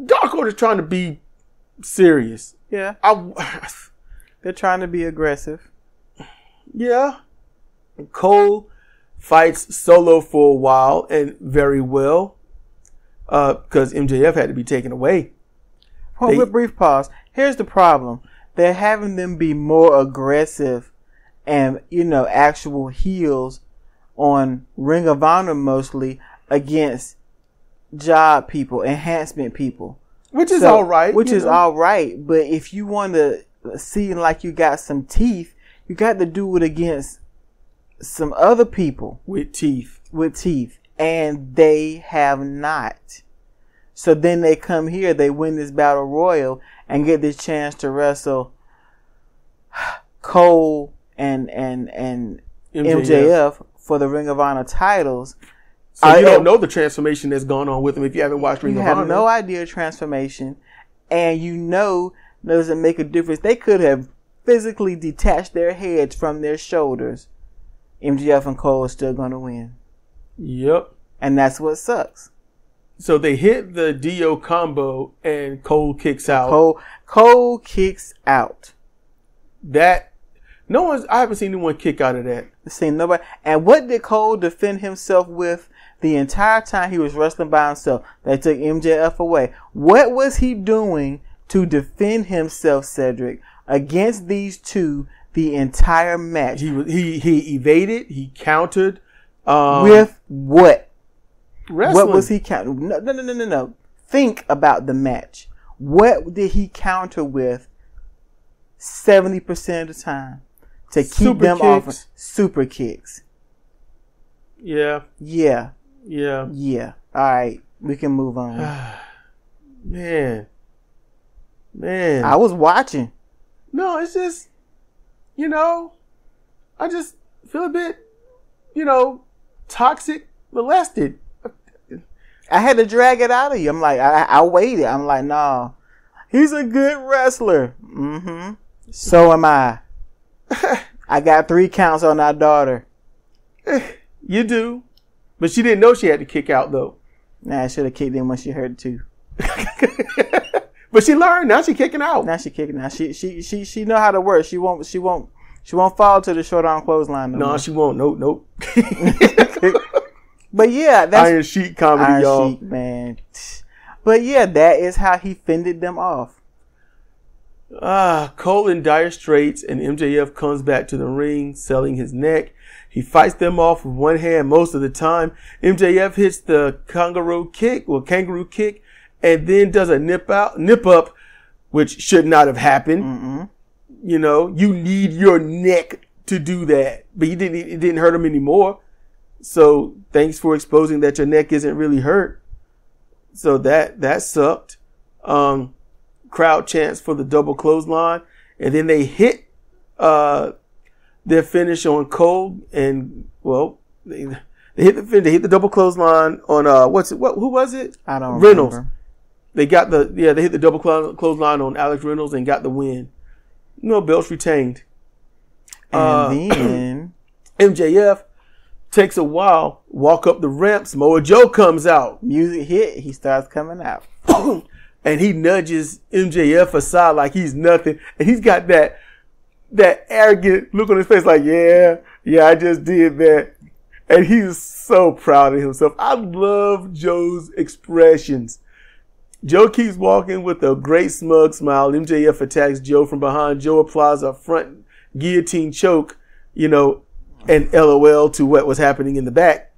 Dark Order's trying to be serious. Yeah. They're trying to be aggressive. Yeah. Cole fights solo for a while and very well because MJF had to be taken away. Hold a brief pause. Here's the problem. They're having them be more aggressive and, actual heels on Ring of Honor mostly against job people, enhancement people. Which is all right. Which is all right. But if you want to seem like you got some teeth, you got to do it against some other people. With teeth. And they have not. So then they come here, they win this battle royal and get this chance to wrestle Cole and MJF for the Ring of Honor titles. So you don't know the transformation that's gone on with them if you haven't watched Ring of Honor. You have no idea transformation, and doesn't make a difference. They could have physically detached their heads from their shoulders. MJF and Cole are still going to win. Yep. And that's what sucks. So they hit the Dio combo and Cole kicks out. Cole kicks out. I haven't seen anyone kick out of that. Seen nobody. And what did Cole defend himself with the entire time he was wrestling by himself? They took MJF away. What was he doing to defend himself, Cedric, against these two the entire match? He evaded. He countered. With what? Wrestling. What was he counting? No. Think about the match. What did he counter with 70% of the time to keep Super them kicks. off? Super kicks. Yeah. Yeah. Yeah. Yeah. All right. We can move on. Man. I was watching. No, it's just, I just feel a bit, toxic, molested. I had to drag it out of you. I'm like, I waited. I'm like, nah, he's a good wrestler. Mm-hmm. So am I. I got 3 counts on our daughter. You do. But she didn't know she had to kick out, though. Nah, I should have kicked in when she heard it too. But she learned. Now she kicking out. Now she kicking out. She know how to work. She won't fall to the short arm clothesline. No, she won't. Nope. But yeah, that's Iron Sheik comedy, Iron y'all. Sheik, man. But yeah, that is how he fended them off. Cole in dire straits, and MJF comes back to the ring, selling his neck. He fights them off with one hand most of the time. MJF hits the kangaroo kick, and then does a nip up, which should not have happened. Mm-mm. You need your neck to do that, but it didn't hurt him anymore. So thanks for exposing that your neck isn't really hurt. So that sucked. Crowd chants for the double clothesline, and then they hit their finish on Cole, and they hit the double clothesline on who was it? I don't Reynolds. remember. They hit the double clothesline on Alex Reynolds and got the win. Belts retained. And then MJF takes a while, walk up the ramp. Samoa Joe comes out. Music hit, he starts coming out. And he nudges MJF aside like he's nothing. And he's got that arrogant look on his face like, yeah, I just did that. And he's so proud of himself. I love Joe's expressions. Joe keeps walking with a great smug smile. MJF attacks Joe from behind. Joe applies a front guillotine choke, and LOL to what was happening in the back.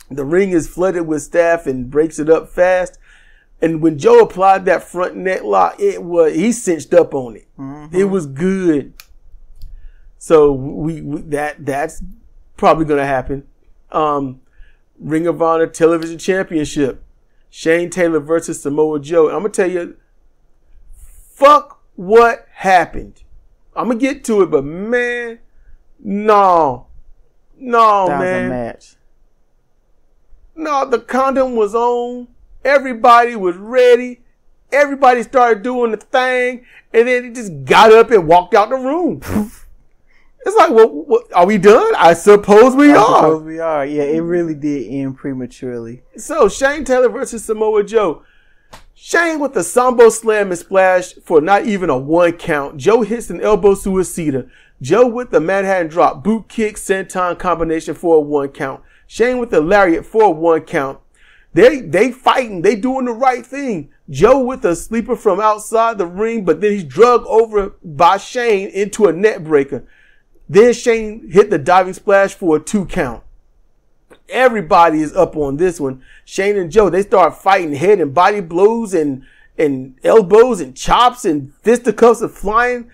The ring is flooded with staff and breaks it up fast. And when Joe applied that front neck lock, he cinched up on it. Mm-hmm. It was good. So that's probably going to happen. Ring of Honor Television Championship. Shane Taylor versus Samoa Joe. I'm going to tell you, fuck what happened. I'm going to get to it, but man, no, that was man. a match. No, the condom was on. Everybody was ready. Everybody started doing the thing, and then he just got up and walked out the room. It's like, well, are we done? I suppose we are. Yeah, it really did end prematurely. So, Shane Taylor versus Samoa Joe. Shane with the Sambo Slam and Splash for not even a 1 count. Joe hits an elbow suicida. Joe with the Manhattan Drop, boot kick, senton combination for a 1 count. Shane with the Lariat for a 1 count. They fighting. They doing the right thing. Joe with a sleeper from outside the ring, but then he's drugged over by Shane into a net breaker. Then Shane hit the diving splash for a 2 count. Everybody is up on this one. Shane and Joe, they start fighting head and body blows and elbows and chops and fisticuffs are flying.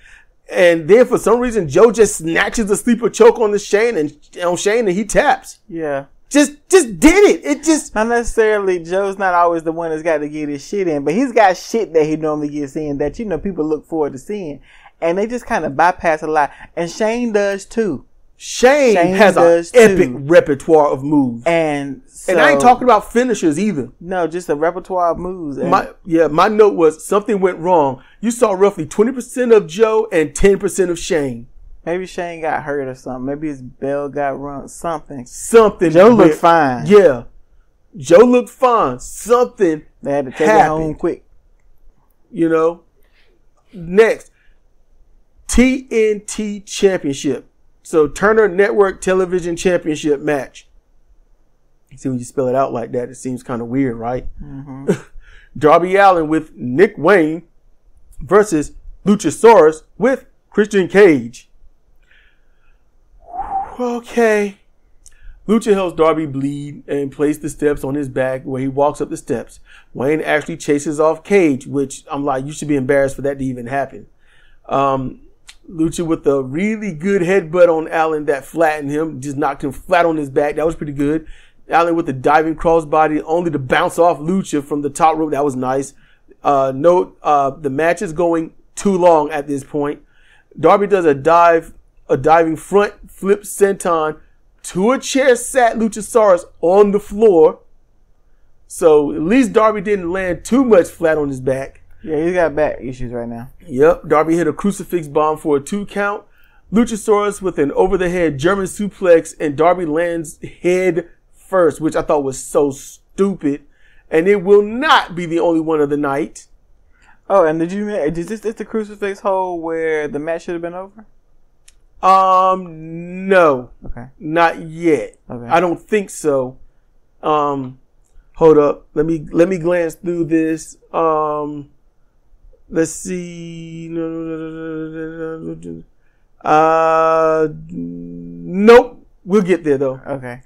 And then for some reason, Joe just snatches the sleeper choke on Shane and he taps. Yeah. Just did it. It just not necessarily. Joe's not always the one that's got to get his shit in, but he's got shit that he normally gets in that people look forward to seeing, and they just kind of bypass a lot. And Shane does too. Shane has an epic repertoire of moves, and I ain't talking about finishers either. No, just a repertoire of moves. My note was something went wrong. You saw roughly 20% of Joe and 10% of Shane. Maybe Shane got hurt or something. Maybe his bell got run. Something. Joe looked fine. Yeah. Joe looked fine. Something they had to take it home quick. Next. TNT Championship. So Turner Network Television Championship match. See, when you spell it out like that, it seems kind of weird, right? Mm-hmm. Darby Allin with Nick Wayne versus Luchasaurus with Christian Cage. Okay. Lucha helps Darby bleed and place the steps on his back where he walks up the steps. Wayne actually chases off Cage, which I'm like, you should be embarrassed for that to even happen. Lucha with a really good headbutt on Allen that flattened him, just knocked him flat on his back. That was pretty good. Allen with the diving crossbody only to bounce off Lucha from the top rope. That was nice. The match is going too long at this point. Darby does a diving front flip senton to a chair sat Luchasaurus on the floor. So at least Darby didn't land too much flat on his back. Yeah, he's got back issues right now. Yep. Darby hit a crucifix bomb for a 2 count. Luchasaurus with an over-the-head German suplex, and Darby lands head first, which I thought was so stupid. And it will not be the only one of the night. Oh, and is this the crucifix hole where the match should have been over? No. Okay. Not yet. Okay. I don't think so. Hold up. Let me glance through this. Let's see. Nope. We'll get there though. Okay.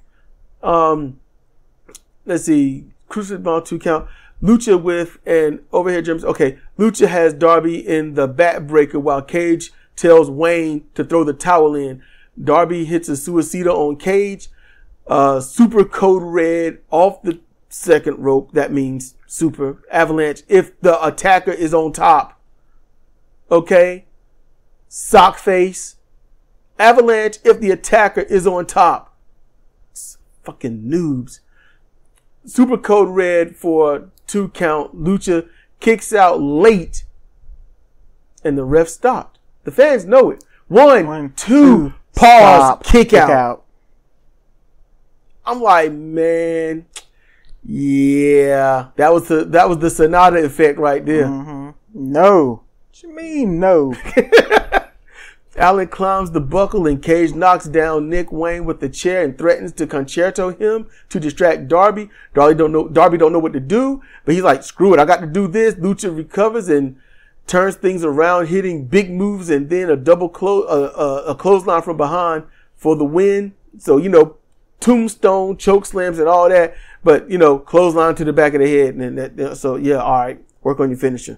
Let's see. Crucifix bomb 2 count. Lucha with an overhead German. Okay. Lucha has Darby in the backbreaker while Cage tells Wayne to throw the towel in. Darby hits a suicida on Cage. Super code red off the second rope. That means super avalanche if the attacker is on top. Okay. Sock face. Avalanche if the attacker is on top. It's fucking noobs. Super code red for 2 count. Lucha kicks out late and the ref stopped. The fans know it. One, two, pause, stop, kick out. I'm like, man, yeah, that was the Sonata effect right there. Mm-hmm. No, what you mean no? Allen climbs the buckle and Cage knocks down Nick Wayne with the chair and threatens to concerto him to distract Darby. Darby don't know what to do, but he's like, screw it, I got to do this. Lucha recovers and turns things around, hitting big moves and then a clothesline from behind for the win. So, tombstone, choke slams and all that, but, clothesline to the back of the head. And so, yeah, all right, work on your finisher.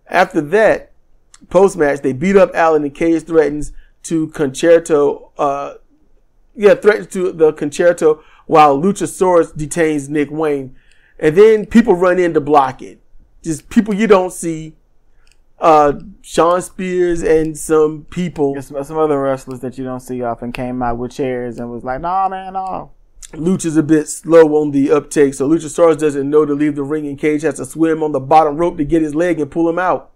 After that, post-match, they beat up Allen and Cage threatens to the concerto while Luchasaurus detains Nick Wayne. And then people run in to block it. Just people you don't see. Sean Spears and some people. Some other wrestlers that you don't see often came out with chairs and was like, nah, man, no. Lucha's a bit slow on the uptake, so Luchasaurus doesn't know to leave the ring and Cage has to swim on the bottom rope to get his leg and pull him out.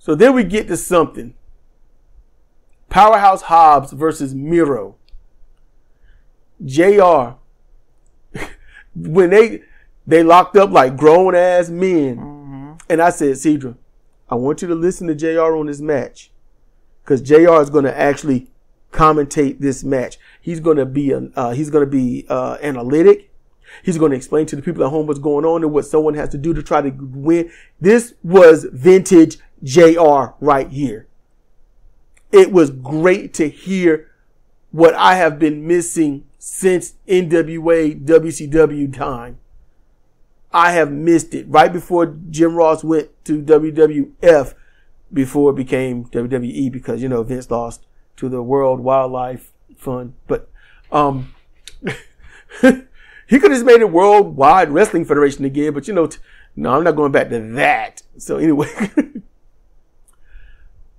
So then we get to something. Powerhouse Hobbs versus Miro. JR. When they locked up like grown ass men. Mm-hmm. And I said, Cedra, I want you to listen to JR on this match. Because JR is going to actually commentate this match. He's going to be analytic. He's going to explain to the people at home what's going on and what someone has to do to try to win. This was vintage JR right here. It was great to hear what I have been missing since NWA WCW time. I have missed it right before Jim Ross went to WWF before it became WWE because, Vince lost to the World Wildlife Fund. But he could have made it Worldwide Wrestling Federation again, but no, I'm not going back to that. So anyway,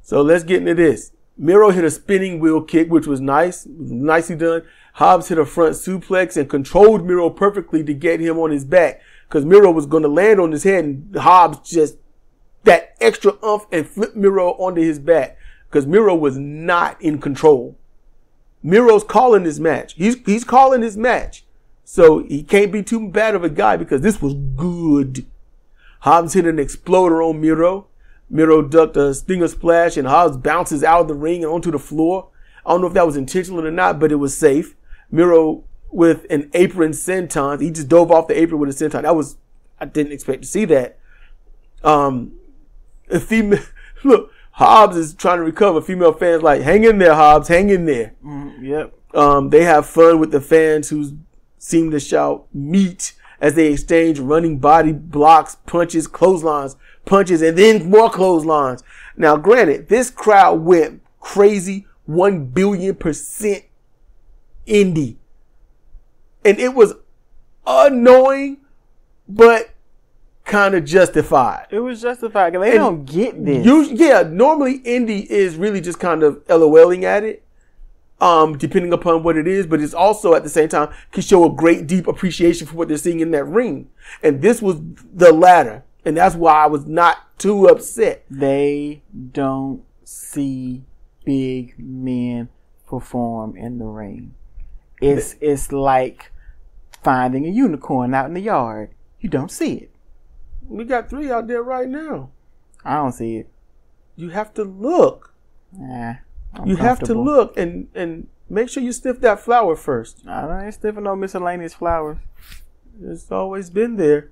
so let's get into this. Miro hit a spinning wheel kick, which was nicely done. Hobbs hit a front suplex and controlled Miro perfectly to get him on his back because Miro was going to land on his head and Hobbs just that extra oomph and flipped Miro onto his back because Miro was not in control. Miro's calling this match. He's calling this match. So he can't be too bad of a guy because this was good. Hobbs hit an exploder on Miro. Miro ducked a stinger splash and Hobbs bounces out of the ring and onto the floor. I don't know if that was intentional or not, but it was safe. Miro with an apron senton. He just dove off the apron with a senton. I didn't expect to see that. Look, Hobbs is trying to recover. Female fans like, hang in there, Hobbs, hang in there. Yep. They have fun with the fans who seem to shout meat as they exchange running body blocks, punches, clotheslines, punches, and then more clotheslines. Now, granted, this crowd went crazy 1,000,000,000% indie. And it was annoying, but kind of justified. It was justified because they don't get this. Normally indie is really just kind of LOLing at it, depending upon what it is, but it's also at the same time can show a great deep appreciation for what they're seeing in that ring. And this was the latter. And that's why I was not too upset. They don't see big men perform in the ring. It's like finding a unicorn out in the yard. You don't see it. We got 3 out there right now. I don't see it. You have to look. You have to look and make sure you sniff that flower first. I ain't sniffing no miscellaneous flowers. It's always been there.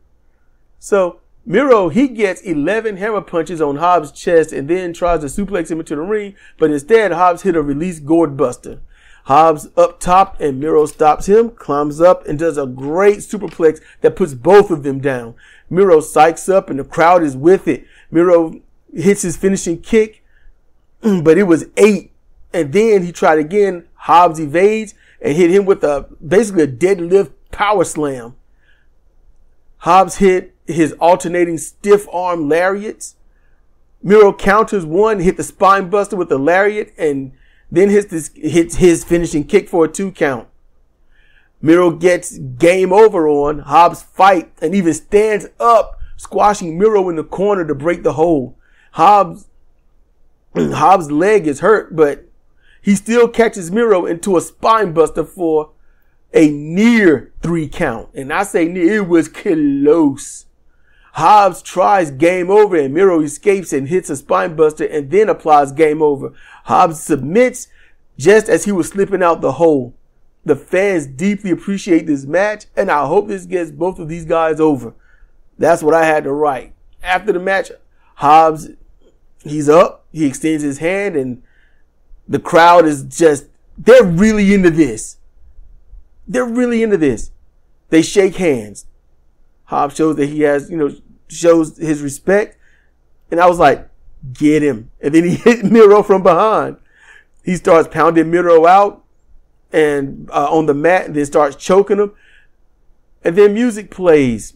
So Miro, he gets 11 hammer punches on Hobbs' chest and then tries to suplex him into the ring, but instead Hobbs hit a release gourd buster. Hobbs up top and Miro stops him, climbs up and does a great superplex that puts both of them down. Miro psychs up and the crowd is with it. Miro hits his finishing kick, but it was 8. And then he tried again. Hobbs evades and hit him with basically a deadlift power slam. Hobbs hit his alternating stiff arm lariats. Miro counters one, hit the spine buster with the lariat, and then hits his finishing kick for a 2 count. Miro gets game over on Hobbs' fight and even stands up, squashing Miro in the corner to break the hold. Hobbs' leg is hurt, but he still catches Miro into a spine buster for a near 3 count. And I say near, it was close. Hobbs tries game over and Miro escapes and hits a spine buster and then applies game over. Hobbs submits just as he was slipping out the hole. The fans deeply appreciate this match, and I hope this gets both of these guys over. That's what I had to write. After the match, Hobbs, he's up, he extends his hand, and the crowd is just, they're really into this. They're really into this. They shake hands. Hobbs shows that he has, shows his respect. And I was like, get him. And then he hit Miro from behind. He starts pounding Miro out and on the mat and then starts choking him. And then music plays.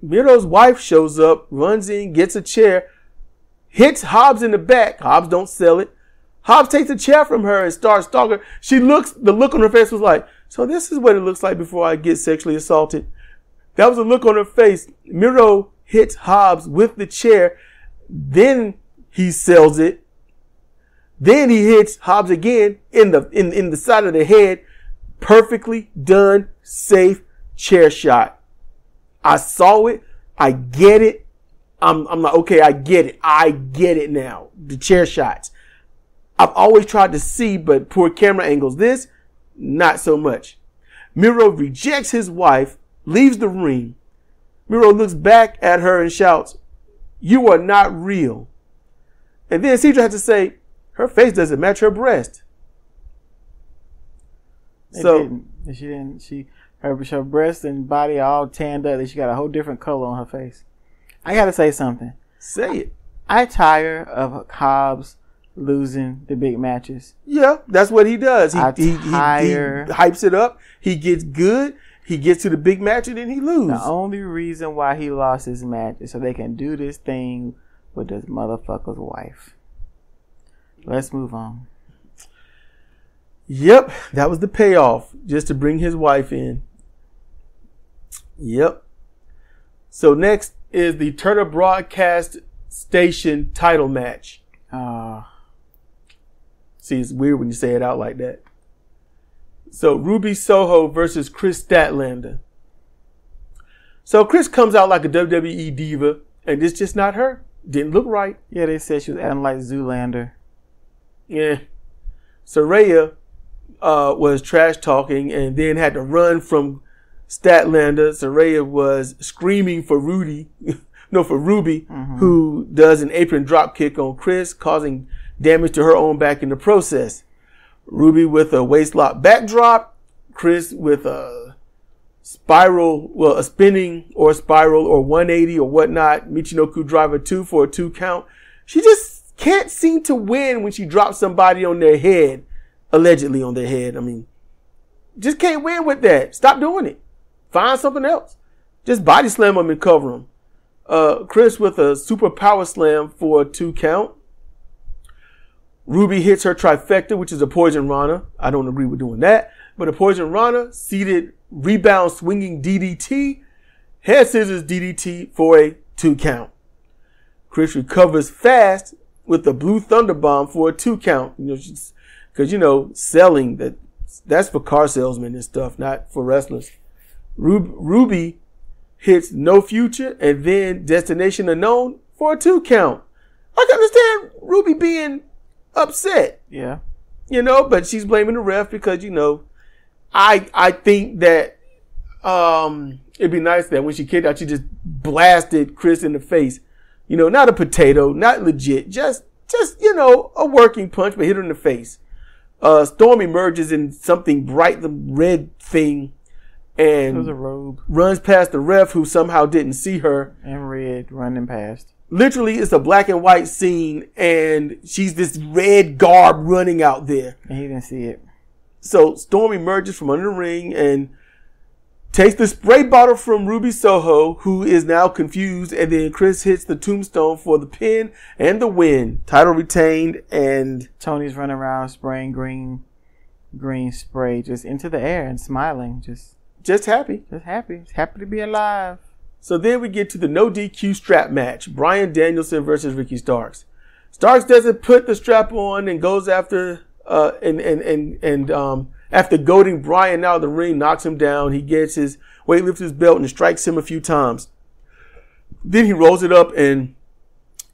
Miro's wife shows up, runs in, gets a chair, hits Hobbs in the back. Hobbs don't sell it. Hobbs takes a chair from her and starts stalking her. The look on her face was like, so this is what it looks like before I get sexually assaulted. That was a look on her face. Miro hits Hobbs with the chair. Then he sells it. Then he hits Hobbs again in the side of the head. Perfectly done, safe chair shot. I saw it. I get it. I'm like, okay, I get it. I get it now. The chair shots. I've always tried to see, but poor camera angles. This, not so much. Miro rejects his wife, leaves the ring. Miro looks back at her and shouts, "You are not real." And then Cedra had to say, her face doesn't match her breast. Her breast and body are all tanned up. She got a whole different color on her face. I gotta say something. Say it. I tire of Hobbs losing the big matches. Yeah, that's what he does. He hypes it up. He gets good. He gets to the big match and then he loses. The only reason why he lost his match is so they can do this thing with this motherfucker's wife. Let's move on. Yep, that was the payoff, just to bring his wife in. Yep. So next is the Turner Broadcast Station title match. See, it's weird when you say it out like that. So Ruby Soho versus Chris Statlander. So Chris comes out like a WWE diva, and it's just not her. Didn't look right. Yeah, they said she was acting like Zoolander. Yeah. Saraya was trash talking and then had to run from Statlander. Saraya was screaming for Ruby, who does an apron drop kick on Chris, causing damage to her own back in the process. Ruby with a waist lock backdrop. Chris with a spiral, well, a spinning or a spiral or 180 or whatnot. Michinoku driver 2 for a 2 count. She just can't seem to win when she drops somebody on their head, allegedly on their head. I mean, just can't win with that. Stop doing it. Find something else. Just body slam them and cover them. Chris with a super power slam for a 2 count. Ruby hits her trifecta, which is a poison Rana. I don't agree with doing that. But a poison Rana, seated rebound swinging DDT, head scissors DDT for a 2 count. Chris recovers fast with the blue thunder bomb for a 2 count. You know, because selling that's for car salesmen and stuff, not for wrestlers. Ruby hits No Future and then Destination Unknown for a 2 count. I can understand Ruby being upset. Yeah. But she's blaming the ref because, I think that it'd be nice that when she kicked out, she just blasted Chris in the face. Not a potato, not legit, just a working punch, but hit her in the face. Storm emerges in something bright, the red thing, and it was a robe. Runs past the ref who somehow didn't see her. And red running past. Literally, it's a black and white scene, and she's this red garb running out there. And he didn't see it. So Storm emerges from under the ring and takes the spray bottle from Ruby Soho, who is now confused, and then Chris hits the tombstone for the pin and the win. Title retained, and Tony's running around spraying green spray just into the air and smiling. Just happy. Just happy. Happy to be alive. So then we get to the no DQ strap match. Bryan Danielson versus Ricky Starks. Starks doesn't put the strap on and goes after after goading Bryan out of the ring, knocks him down. He gets his weightlifter's belt and strikes him a few times. Then he rolls it up and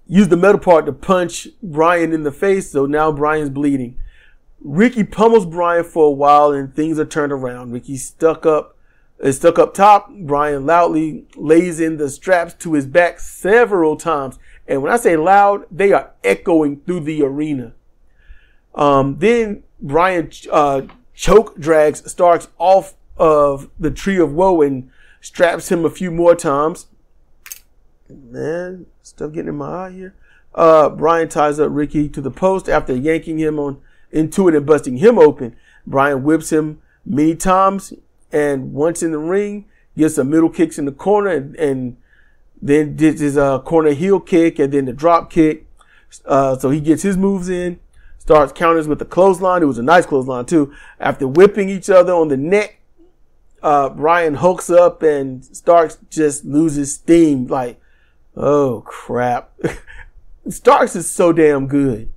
used the metal part to punch Bryan in the face. So now Bryan's bleeding. Ricky pummels Bryan for a while and things are turned around. Ricky's stuck up top. Bryan loudly lays in the straps to his back several times. And when I say loud, they are echoing through the arena. Then Bryan choke drags Starks off of the Tree of Woe and straps him a few more times. Man, stuff getting in my eye here. Bryan ties up Ricky to the post after yanking him into it and busting him open. Bryan whips him many times, and once in the ring, gets some middle kicks in the corner and then did his corner heel kick and then the drop kick. So he gets his moves in. Starts counters with the clothesline. It was a nice clothesline too. After whipping each other on the neck, Bryan hulks up and Starks just loses steam. Like, oh crap. Starks is so damn good.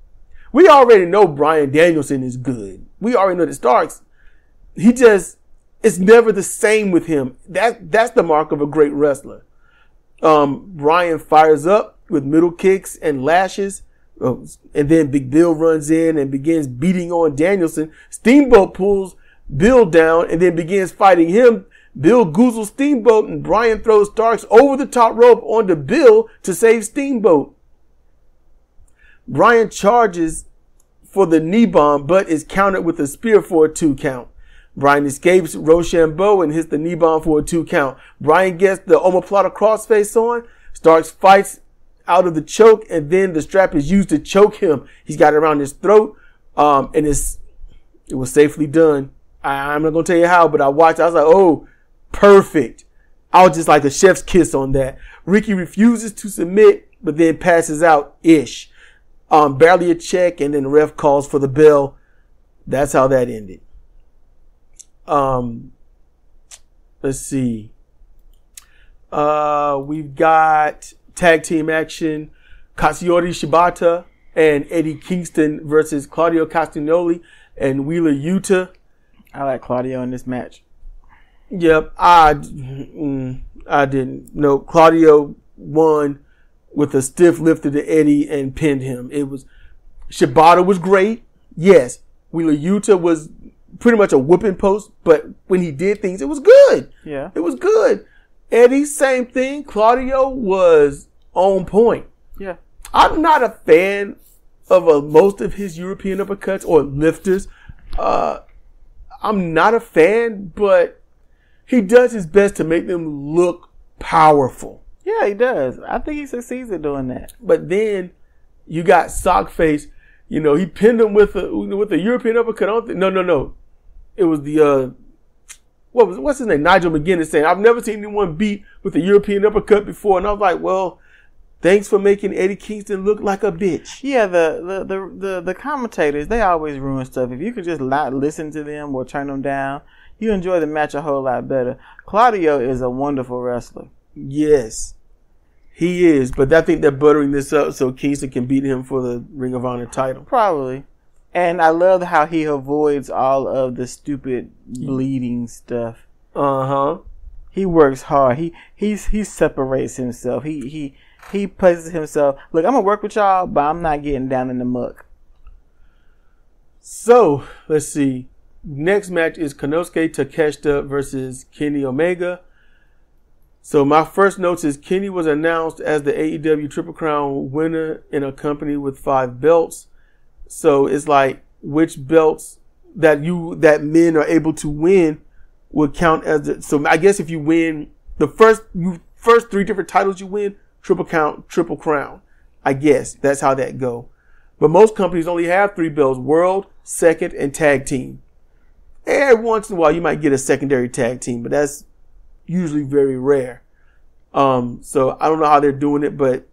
We already know Bryan Danielson is good. We already know that Starks, it's never the same with him. That's the mark of a great wrestler. Bryan fires up with middle kicks and lashes. And then Big Bill runs in and begins beating on Danielson. Steamboat pulls Bill down and then begins fighting him. Bill goozles Steamboat and Bryan throws Starks over the top rope onto Bill to save Steamboat. Bryan charges for the knee bomb but is countered with a spear for a 2 count. Bryan escapes Rochambeau and hits the knee bomb for a 2 count. Bryan gets the omoplata crossface on. Starks fights out of the choke, and then the strap is used to choke him. He's got it around his throat, and it was safely done. I'm not going to tell you how, but I watched. I was like, oh, perfect. I was just like a chef's kiss on that. Ricky refuses to submit, but then passes out-ish. Barely a check, and then the ref calls for the bell. That's how that ended. Let's see. We've got tag team action. Katsuyori Shibata and Eddie Kingston versus Claudio Castagnoli and Wheeler Yuta. I like Claudio in this match. Yep, I didn't. No, Claudio won with a stiff lifter to Eddie and pinned him. Shibata was great. Yes, Wheeler Yuta was pretty much a whooping post, but when he did things, it was good. Yeah. It was good. Eddie, same thing. Claudio was on point. Yeah. I'm not a fan of most of his European uppercuts or lifters. I'm not a fan, but he does his best to make them look powerful. Yeah, he does. I think he succeeds at doing that. But then you got Sockface. You know, he pinned him with a European uppercut. No. It was the what's his name? Nigel McGuinness saying, "I've never seen anyone beat with a European uppercut before." And I was like, "Well, thanks for making Eddie Kingston look like a bitch." Yeah, the commentators, they always ruin stuff. If you could just not listen to them or turn them down, you enjoy the match a whole lot better. Claudio is a wonderful wrestler. Yes, he is. But I think they're buttering this up so Kingston can beat him for the Ring of Honor title. Probably. And I love how he avoids all of the stupid bleeding stuff. Uh-huh. He works hard. He separates himself. He places himself. Look, I'm gonna work with y'all, but I'm not getting down in the muck. So let's see. Next match is Konosuke Takeshita versus Kenny Omega. So my first notes is Kenny was announced as the AEW Triple Crown winner in a company with 5 belts. So it's like which belts that men are able to win would count as so I guess if you win the first 3 different titles you win, Triple Crown. I guess that's how that go. But most companies only have 3 belts: World, Second, and Tag Team. Every once in a while you might get a secondary tag team, but that's usually very rare. So I don't know how they're doing it, but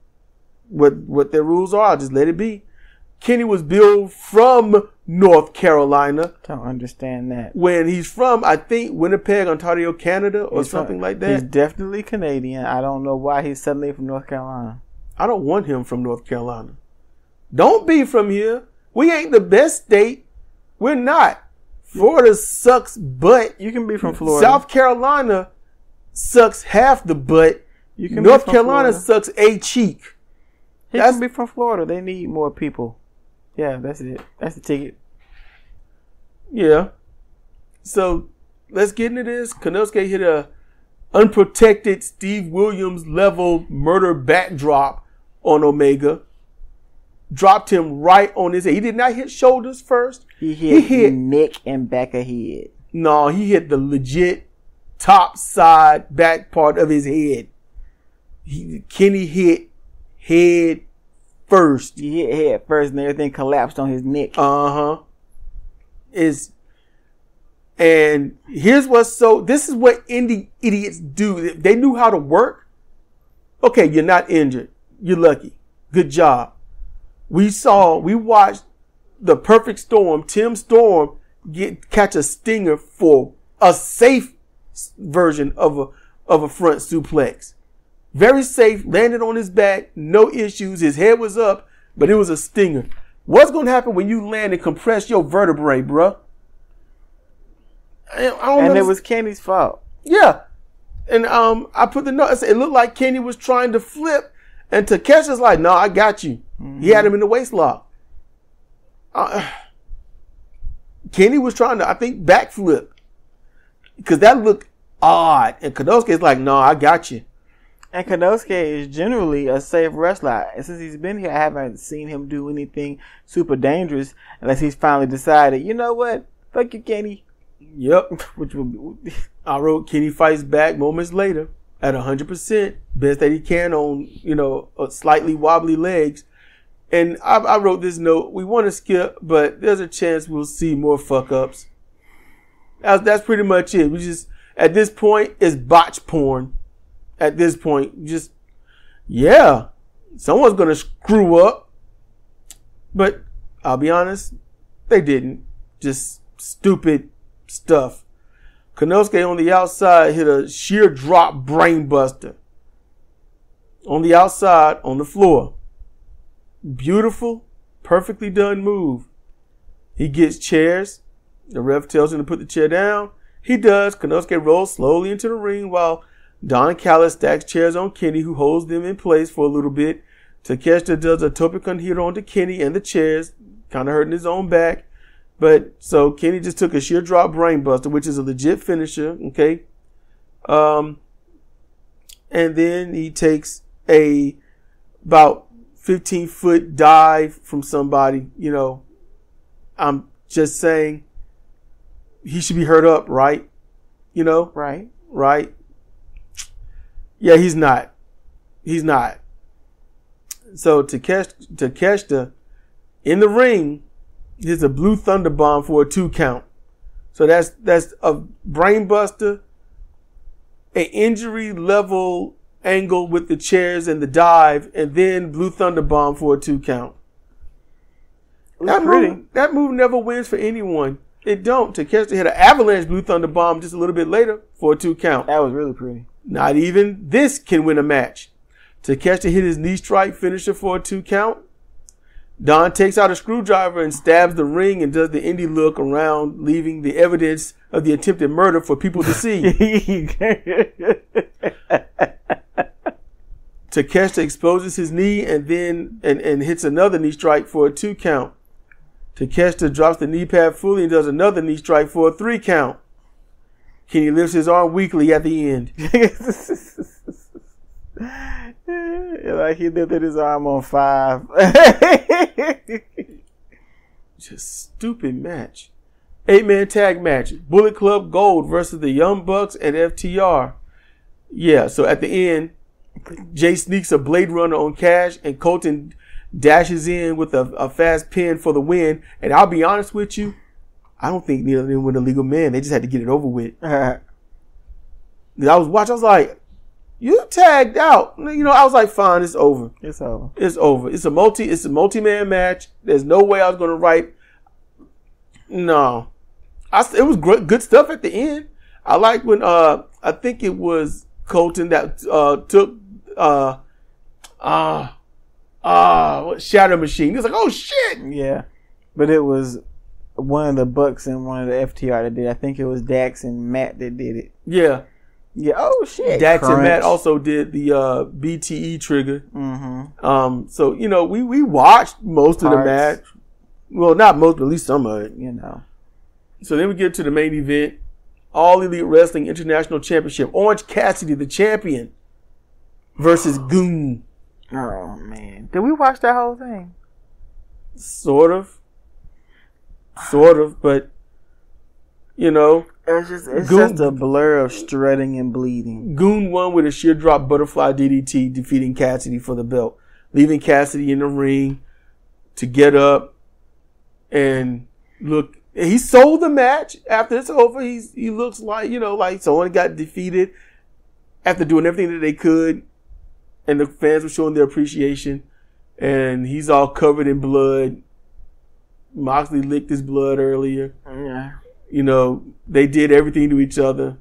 what their rules are, I'll just let it be. Kenny was billed from North Carolina. Don't understand that. When he's from, I think, Winnipeg, Ontario, Canada, or something like that. He's definitely Canadian. I don't know why he's suddenly from North Carolina. I don't want him from North Carolina. Don't be from here. We ain't the best state. We're not. Florida sucks butt. You can be from Florida. South Carolina sucks half the butt. North Carolina sucks a cheek. He can be from Florida. They need more people. Yeah, that's it. That's the ticket. Yeah. So let's get into this. Konosuke hit a unprotected Steve Williams level murder backdrop on Omega. Dropped him right on his head. He did not hit shoulders first. He hit neck and back of head. No, he hit the legit top side back part of his head. Kenny hit head first. He hit head first and everything collapsed on his neck. Uh-huh. And here's this is what indie idiots do. If they knew how to work, okay, you're not injured. You're lucky. Good job. We watched the perfect storm, Tim Storm, catch a stinger for a safe version of a front suplex. Very safe, landed on his back, no issues. His head was up, but it was a stinger. What's going to happen when you land and compress your vertebrae, bruh? And it was Kenny's fault. Yeah. And I put the note, I said, it looked like Kenny was trying to flip, and Takesha's like, no, I got you. Mm-hmm. He had him in the waist lock. Kenny was trying to, I think, backflip. Because that looked odd. And Konosuke's like, no, I got you. And Konosuke is generally a safe wrestler. Since he's been here, I haven't seen him do anything super dangerous unless he's finally decided, you know what? Fuck you, Kenny. Yep. Which will be, I wrote Kenny fights back moments later at 100%. Best that he can on, slightly wobbly legs. And I wrote this note. We want to skip, but there's a chance we'll see more fuck ups. That's pretty much it. We just, at this point, it's botch porn. At this point, someone's going to screw up. But I'll be honest, they didn't. Just stupid stuff. Konosuke on the outside hit a sheer drop brainbuster. On the outside, on the floor. Beautiful, perfectly done move. He gets chairs. The ref tells him to put the chair down. He does. Konosuke rolls slowly into the ring while Don Callis stacks chairs on Kenny, who holds them in place for a little bit. Takeshita does a tope con hilo onto Kenny and the chairs, kind of hurting his own back. But so Kenny just took a sheer drop brainbuster, which is a legit finisher, okay? And then he takes a about 15-foot dive from somebody. I'm just saying, he should be hurt up, right? You know? Right. Right? Yeah, he's not. He's not. So Takeshita in the ring hits a blue thunder bomb for a 2 count. So that's a brain buster, an injury level angle with the chairs and the dive, and then blue thunder bomb for a 2 count. That move never wins for anyone. It don't. Takeshita hit an avalanche blue thunder bomb just a little bit later for a 2 count. That was really pretty. Not even this can win a match. Takeshita hit his knee strike finisher for a 2 count. Don takes out a screwdriver and stabs the ring and does the indie look around, leaving the evidence of the attempted murder for people to see. Takeshita exposes his knee and then and hits another knee strike for a 2 count. Takeshita drops the knee pad fully and does another knee strike for a 3 count. Kenny lifts his arm weakly at the end. Like he lifted his arm on 5. Just stupid match. 8-man tag match. Bullet Club Gold versus the Young Bucks and FTR. Yeah, so at the end, Jay sneaks a Blade Runner on Cash and Colton dashes in with a fast pin for the win. And I'll be honest with you, I don't think neither of them were the legal men. They just had to get it over with. I was watching, I was like, you tagged out. You know, I was like, fine, it's over. It's over. It's over. It's a multi-man match. There's no way I was going to write. No. It was good stuff at the end. I like when, I think it was Colton that, took, Shatter Machine. He was like, oh shit. Yeah. But it was one of the Bucks and one of the FTR that did. I think it was Dax and Matt that did it. Yeah. Yeah. Oh shit. Dax and Matt also did the BTE trigger. Mm-hmm. So you know we watched most of the match. Well, not most, but at least some of it. You know. So then we get to the main event: All Elite Wrestling International Championship. Orange Cassidy, the champion, versus Goon. Oh man, did we watch that whole thing? Sort of, but you know. It's just a blur of strutting and bleeding. Goon won with a sheer drop butterfly DDT, defeating Cassidy for the belt, leaving Cassidy in the ring to get up and look. He sold the match after it's over. He looks like, you know, like someone got defeated after doing everything that they could, and the fans were showing their appreciation. And he's all covered in blood. Moxley licked his blood earlier. Yeah. You know, they did everything to each other.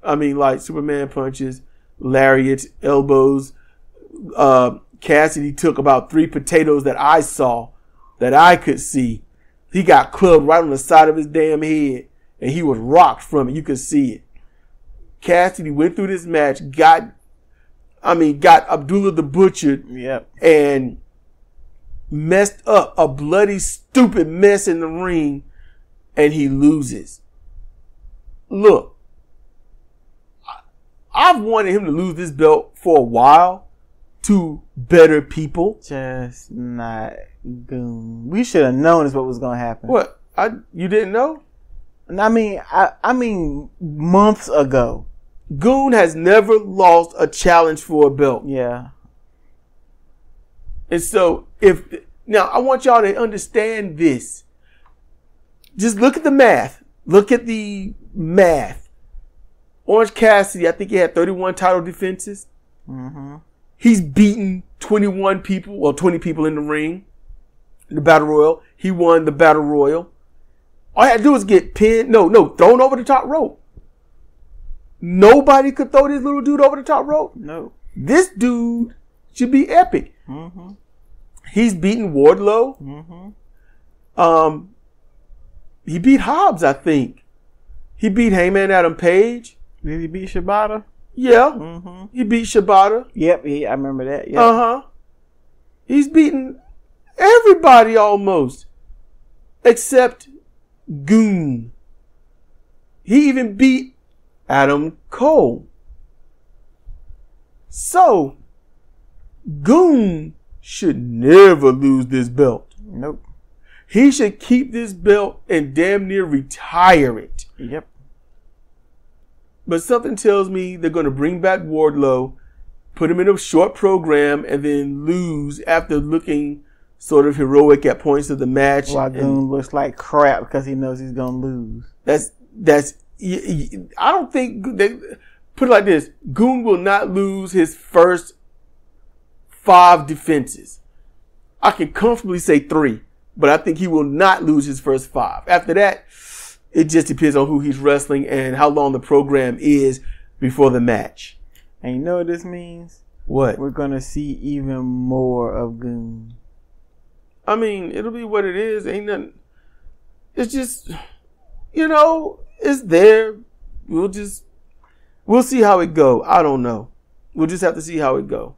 I mean, like Superman punches, lariats, elbows. Cassidy took about 3 potatoes that I saw, that I could see. He got clubbed right on the side of his damn head, and he was rocked from it. You could see it. Cassidy went through this match, got Abdullah the Butcher, yep, and messed up a bloody, stupid mess in the ring. And he loses. Look, I've wanted him to lose this belt for a while to better people. Just not Goon. We should have known this what was going to happen. What? You didn't know? I mean, months ago. Goon has never lost a challenge for a belt. Yeah. And so, now I want y'all to understand this. Just look at the math. Look at the math. Orange Cassidy, I think he had 31 title defenses. Mm-hmm. He's beaten 21 people, well, 20 people in the ring, in the Battle Royal. He won the Battle Royal. All he had to do was get pinned, thrown over the top rope. Nobody could throw this little dude over the top rope. No. This dude should be epic. Mm-hmm. He's beaten Wardlow. Mm-hmm. He beat Hobbs, I think. He beat Heyman Adam Page. Did he beat Shibata? Yeah. Mm-hmm. He beat Shibata. Yep, I remember that. Yep. Uh-huh. He's beaten everybody almost. Except Goon. He even beat Adam Cole. So, Goon should never lose this belt. Nope. He should keep this belt and damn near retire it. Yep. But something tells me they're going to bring back Wardlow, put him in a short program, and then lose after looking sort of heroic at points of the match. While Goon looks like crap because he knows he's going to lose. I don't think they put it like this. Goon will not lose his first 5 defenses. I can comfortably say 3, but I think he will not lose his first 5. After that, it just depends on who he's wrestling and how long the program is before the match. And you know what this means? What? We're going to see even more of Goon. I mean, it'll be what it is. Ain't nothing. It's just, it's there. We'll see how it go. I don't know. We'll just have to see how it go.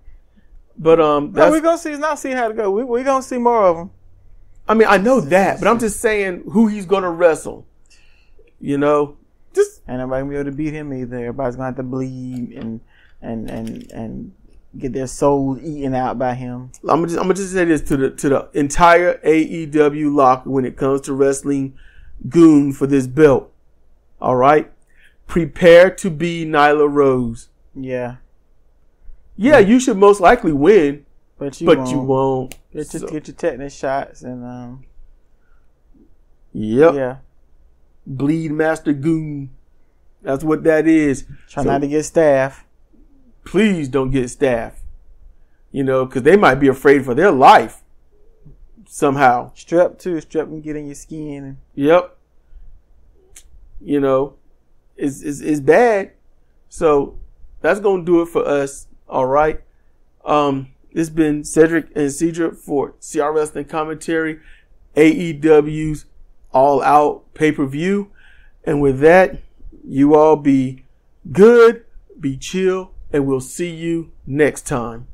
But no, we're gonna see how it go. We're gonna see more of him. I mean, I know that, but I'm just saying who he's gonna wrestle. Just and nobody gonna be able to beat him either. Everybody's gonna have to bleed and get their souls eaten out by him. I'm gonna just say this to the entire AEW locker when it comes to wrestling Goon for this belt. All right, prepare to be Nyla Rose. Yeah. Yeah, you should most likely win, but you won't. Get your tetanus shots and Yep. Yeah. Bleed Master Goon. That's what that is. Try not to get staph. Please don't get staph. Because they might be afraid for their life somehow. Strep can get in your skin. Yep. It's bad. So that's gonna do it for us. All right. It's been Cedric and Cedric for CR Wrestling Commentary, AEW's All Out pay-per-view. And with that, you all be good, be chill, and we'll see you next time.